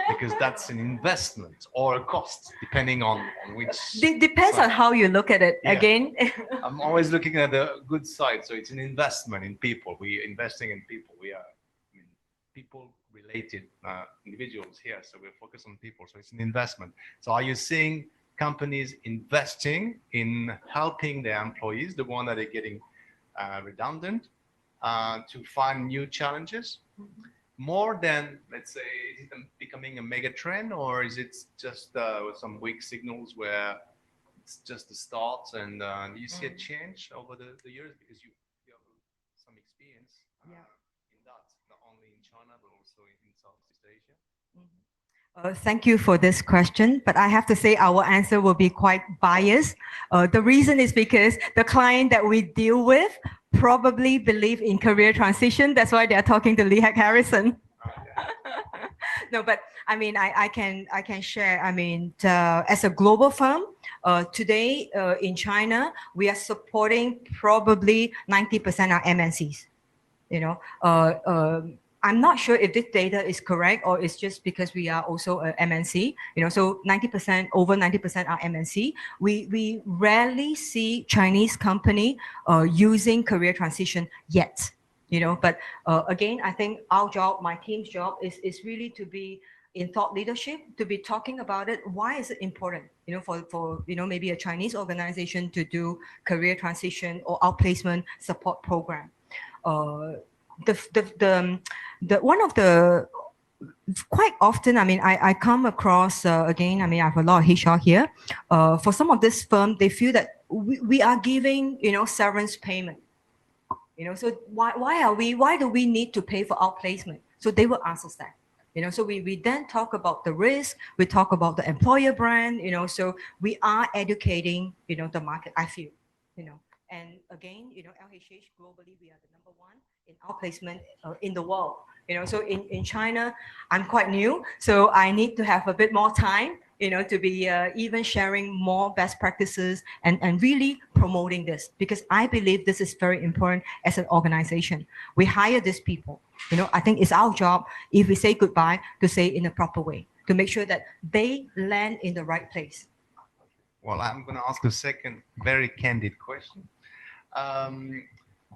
because that's an investment or a cost, depending on which. Depends side. on how you look at it. Yeah. Again. I'm always looking at the good side. So it's an investment in people. We're investing in people. We are people-related individuals here. So we're focused on people. So it's an investment. So are you seeing companies investing in helping their employees, the one that are getting redundant, to find new challenges? More than, let's say, is it becoming a mega trend, or is it just some weak signals where it's just the start? And do you see a change over the years, because you have some experience in that, not only in China but also in Southeast Asia? Thank you for this question, but I have to say our answer will be quite biased. The reason is because the client that we deal with probably believe in career transition. That's why they're talking to Lee Heck Harrison. No, but I mean, I can share. I mean, as a global firm, today in China, we are supporting probably 90% are MNCs. I'm not sure if this data is correct or it's just because we are also a MNC. So 90%, over 90% are MNC. We rarely see Chinese company using career transition yet. But again, I think our job, my team's job, is really to be in thought leadership, to be talking about it. Why is it important? For maybe a Chinese organization to do career transition or outplacement support program. One of the quite often, I mean, I come across again. I mean, I have a lot of HR here. For some of this firm, they feel that we are giving severance payment. So why do we need to pay for outplacement? So they will ask us that. So we then talk about the risk, we talk about the employer brand, so we are educating, the market, I feel, and again, LHH globally, we are the number one in outplacement in the world. So in China, I'm quite new, so I need to have a bit more time, to be even sharing more best practices and really promoting this, because I believe this is very important as an organization. We hire these people. I think it's our job, if we say goodbye, to say it in a proper way, to make sure that they land in the right place. Well, I'm going to ask a second very candid question.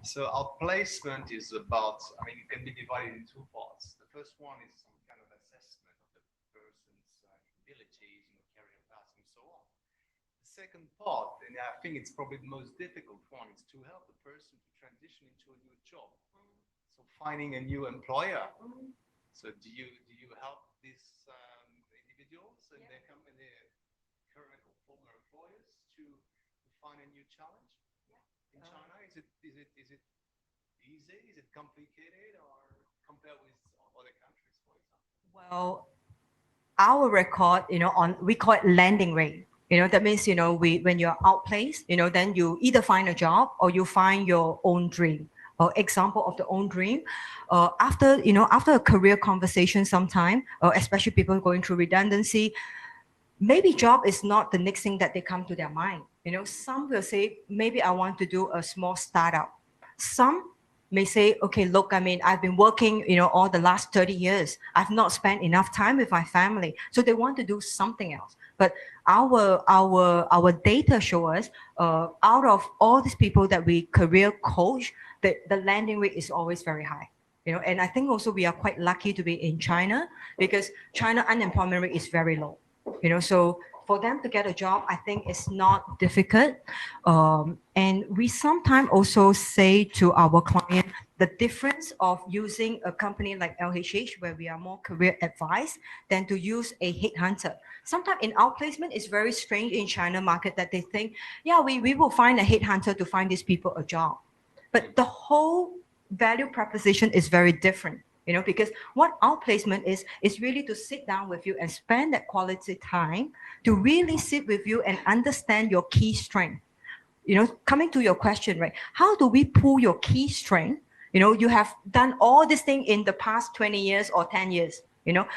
So our placement is about, I mean, it can be divided in two parts. The first one is some kind of assessment of the person's abilities, career path, and so on. The second part, and I think it's probably the most difficult one, is to help the person to transition into a new job. So finding a new employer. So do you help these individuals and their company, current or former employers, to find a new challenge in China? Is it easy? Is it complicated, or compared with other countries, for example? Well, our record, we call it landing rate. That means, when you're outplaced, then you either find a job or you find your own dream. Or example of the own dream, after a career conversation sometime, especially people going through redundancy, maybe job is not the next thing that they come to their mind. Some will say, maybe I want to do a small startup. Some may say, okay, look, I mean, I've been working, all the last 30 years. I've not spent enough time with my family. So they want to do something else. But our data show us, out of all these people that we career coach, the landing rate is always very high. And I think also we are quite lucky to be in China, because China unemployment rate is very low. So for them to get a job, I think it's not difficult. And we sometimes also say to our client, the difference of using a company like LHH, where we are more career advice, than to use a headhunter. Sometimes in outplacement, it's very strange in China market that they think, yeah, we will find a headhunter to find these people a job. But the whole value proposition is very different. Because what outplacement is really to sit down with you and spend that quality time to really sit with you and understand your key strength. Coming to your question, right? How do we pull your key strength? You have done all this thing in the past 20 years or 10 years.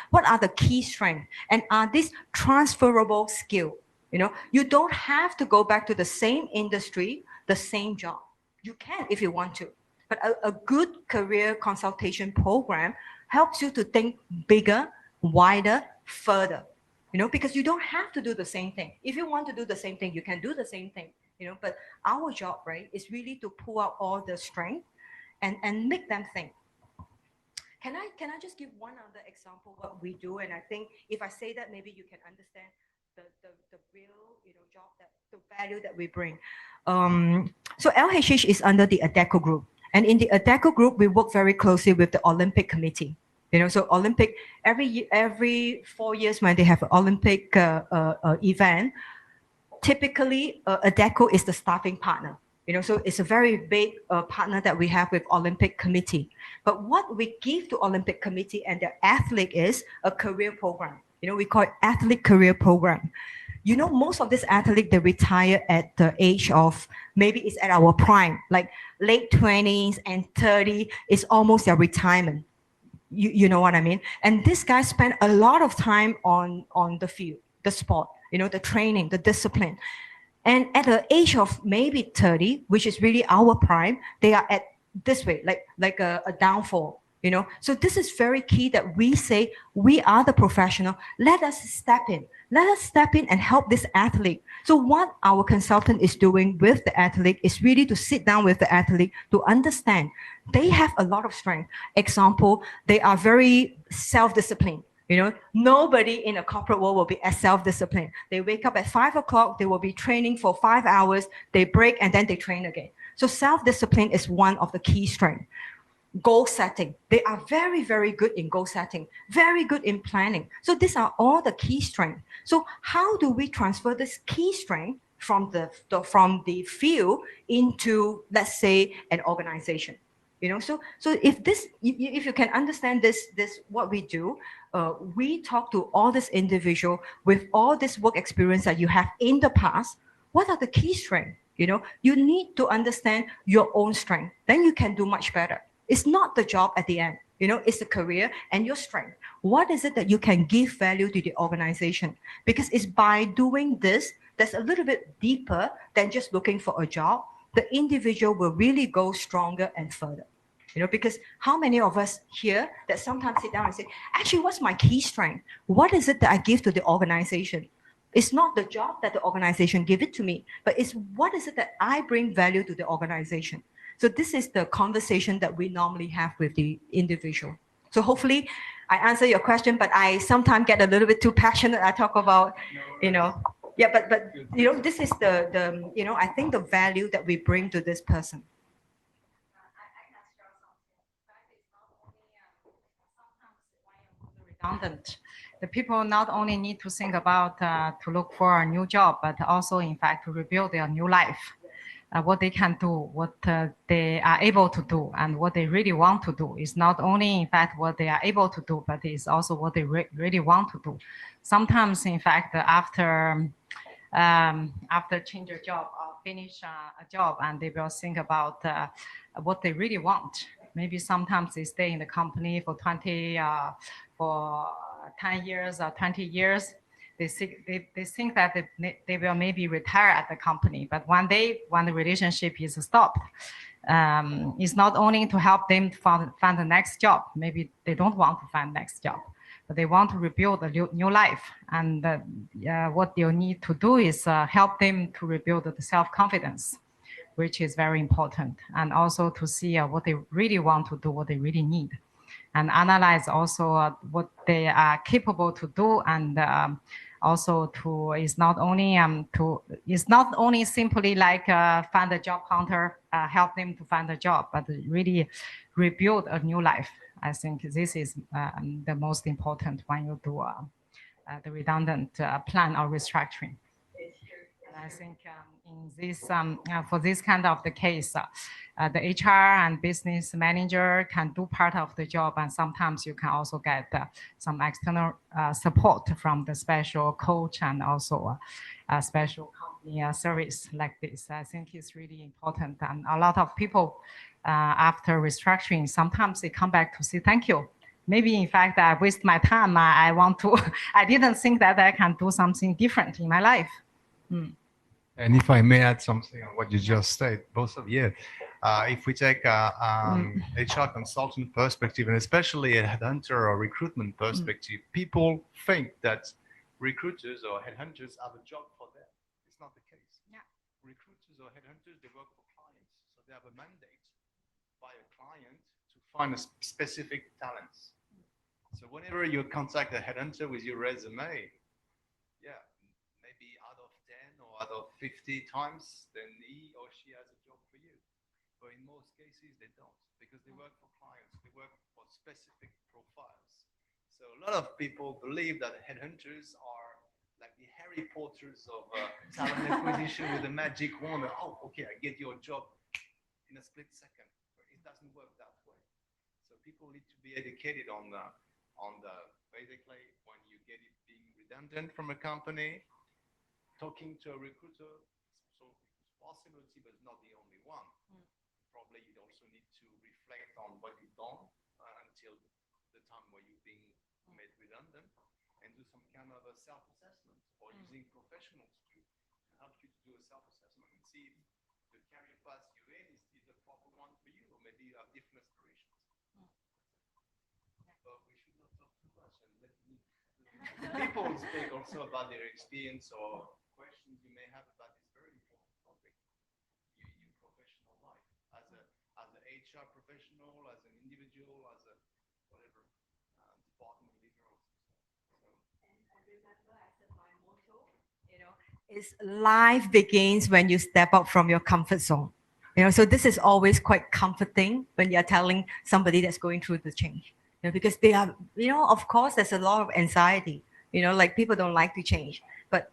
What are the key strengths? And are these transferable skill? You don't have to go back to the same industry, the same job. You can if you want to. But a good career consultation program helps you to think bigger, wider, further, because you don't have to do the same thing. If you want to do the same thing, you can do the same thing, but our job, right, is really to pull out all the strength and make them think. Can I just give one other example what we do? And I think if I say that, maybe you can understand the real, job, that the value that we bring. So LHH is under the ADECO group. And in the ADECO group, we work very closely with the Olympic Committee. So Olympic, every 4 years when they have an Olympic event, typically ADECO is the staffing partner. So it's a very big partner that we have with Olympic Committee. But what we give to Olympic Committee and their athlete is a career program. We call it athlete career program. Most of these athletes, they retire at the age of, maybe it's at our prime, like late 20s and 30 is almost their retirement. You know what I mean? And this guy spent a lot of time on the field, the sport, the training, the discipline. And at the age of maybe 30, which is really our prime, they are at this way, like a downfall. So this is very key that we say, we are the professional. Let us step in. Let us step in and help this athlete. So what our consultant is doing with the athlete is really to sit down with the athlete to understand they have a lot of strength. Example, they are very self-disciplined. Nobody in a corporate world will be as self-disciplined. They wake up at 5 o'clock, they will be training for 5 hours, they break, and then they train again. So self-discipline is one of the key strengths. Goal setting. They are very, very good in goal setting, very good in planning. So these are all the key strengths. So how do we transfer this key strength from the field into, let's say, an organization? So if this, if you can understand this what we do, we talk to all this individual with all this work experience that you have in the past. What are the key strengths? You need to understand your own strength, then you can do much better. It's not the job at the end, it's the career and your strength. What is it that you can give value to the organization? Because it's by doing this that's a little bit deeper than just looking for a job. The individual will really go stronger and further. Because how many of us here that sometimes sit down and say, actually, what's my key strength? What is it that I give to the organization? It's not the job that the organization give it to me, but it's what is it that I bring value to the organization. So this is the conversation that we normally have with the individual. So hopefully I answer your question, but I sometimes get a little bit too passionate. I talk about, yeah, but this is the I think the value that we bring to this person. Redundant. The people not only need to think about to look for a new job, but also, in fact, to rebuild their new life, what they can do, what they are able to do, and what they really want to do. Is not only, in fact, what they are able to do, but it's also what they really want to do. Sometimes, in fact, after change a job or finish a job, and they will think about what they really want. Maybe sometimes they stay in the company for 10 years or 20 years. They think that they will maybe retire at the company, but one day when the relationship is stopped, it's not only to help them to find the next job. Maybe they don't want to find next job, but they want to rebuild a new life. And what you need to do is help them to rebuild the self-confidence, which is very important. And also to see what they really want to do, what they really need. And analyze also what they are capable to do. And also to, is not only simply like find a job hunter, help them to find a job, but really rebuild a new life. I think this is the most important when you do the redundant plan or restructuring. And I think in this, for this kind of the case, the HR and business manager can do part of the job, and sometimes you can also get some external support from the special coach and also a special company service like this. I think it's really important, and a lot of people after restructuring, sometimes they come back to say thank you. Maybe in fact I waste my time. I want to. I didn't think that I can do something different in my life. And if I may add something on what you just said, both of you, if we take HR consultant perspective, and especially a headhunter or recruitment perspective, people think that recruiters or headhunters have a job for them. It's not the case. Yeah. Recruiters or headhunters, they work for clients. So they have a mandate by a client to find a specific talents. So whenever you contact a headhunter with your resume, yeah, maybe out of 10 or out of 50 times, then he or she has a job for you. But in most cases, they don't, because they work for clients, they work for specific profiles. So a lot of people believe that headhunters are like the Harry Potters of talent acquisition with a magic wand. Oh, okay, I get your job in a split second. But it doesn't work that way. So people need to be educated on the basically when you get it being redundant from a company, talking to a recruiter, so it's a possibility, but not the only one. Probably you also need to reflect on what you've done until the time where you're being made redundant, and do some kind of a self-assessment, or using professionals to help you to do a self-assessment and see if the career path you're in is the proper one for you, or maybe you have different aspirations. But we should not talk too much and let people speak also about their experience or questions you may have about this very important topic, your professional life as an HR professional, as an individual, as a whatever department leader. And remember, I said my motto, is life begins when you step out from your comfort zone. So this is always quite comforting when you're telling somebody that's going through the change. Because they are, of course, there's a lot of anxiety. Like people don't like to change, but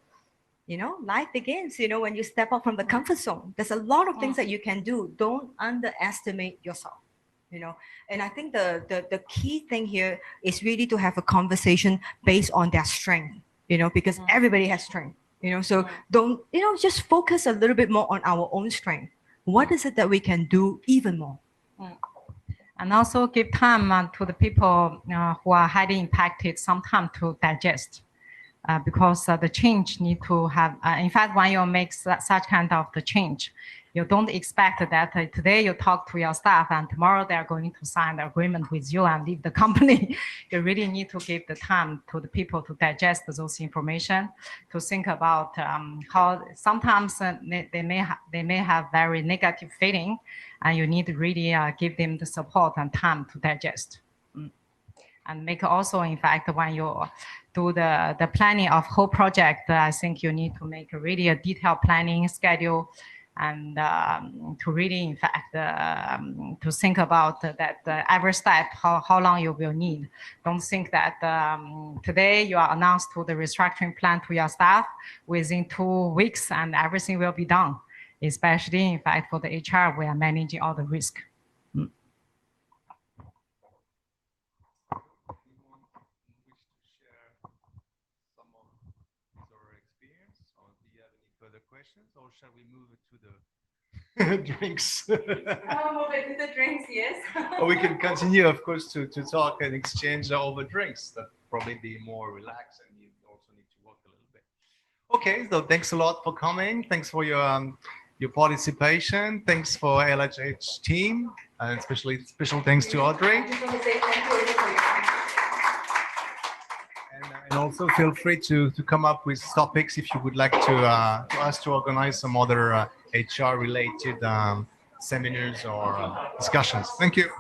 life begins. When you step out from the comfort zone. There's a lot of things that you can do. Don't underestimate yourself. you know. And I think the key thing here is really to have a conversation based on their strength, you know, because everybody has strength, you know. So don't, you know, just focus a little bit more on our own strength. What is it that we can do even more? And also give time to the people who are highly impacted some time to digest. Because the change need to have, in fact, when you make such kind of the change, you don't expect that today you talk to your staff and tomorrow they're going to sign the agreement with you and leave the company. You really need to give the time to the people to digest those information, to think about how sometimes they may have very negative feeling, and you need to really give them the support and time to digest. And make also, in fact, when you do the planning of whole project, I think you need to make really a detailed planning schedule, and to really, in fact, to think about that every step, how long you will need. Don't think that today you are announced to the restructuring plan to your staff within 2 weeks and everything will be done. Especially, in fact, for the HR, we are managing all the risk. Questions, or shall we move it to the drinks? Move it to the drinks, yes. Or we can continue, of course, to talk and exchange over drinks. That probably be more relaxed, and you also need to work a little bit. Okay, so thanks a lot for coming. Thanks for your participation. Thanks for LHH team, and especially special thanks to Audrey. I just want to say thank you for your time. And also feel free to come up with topics if you would like to us to organize some other HR related seminars or discussions. Thank you.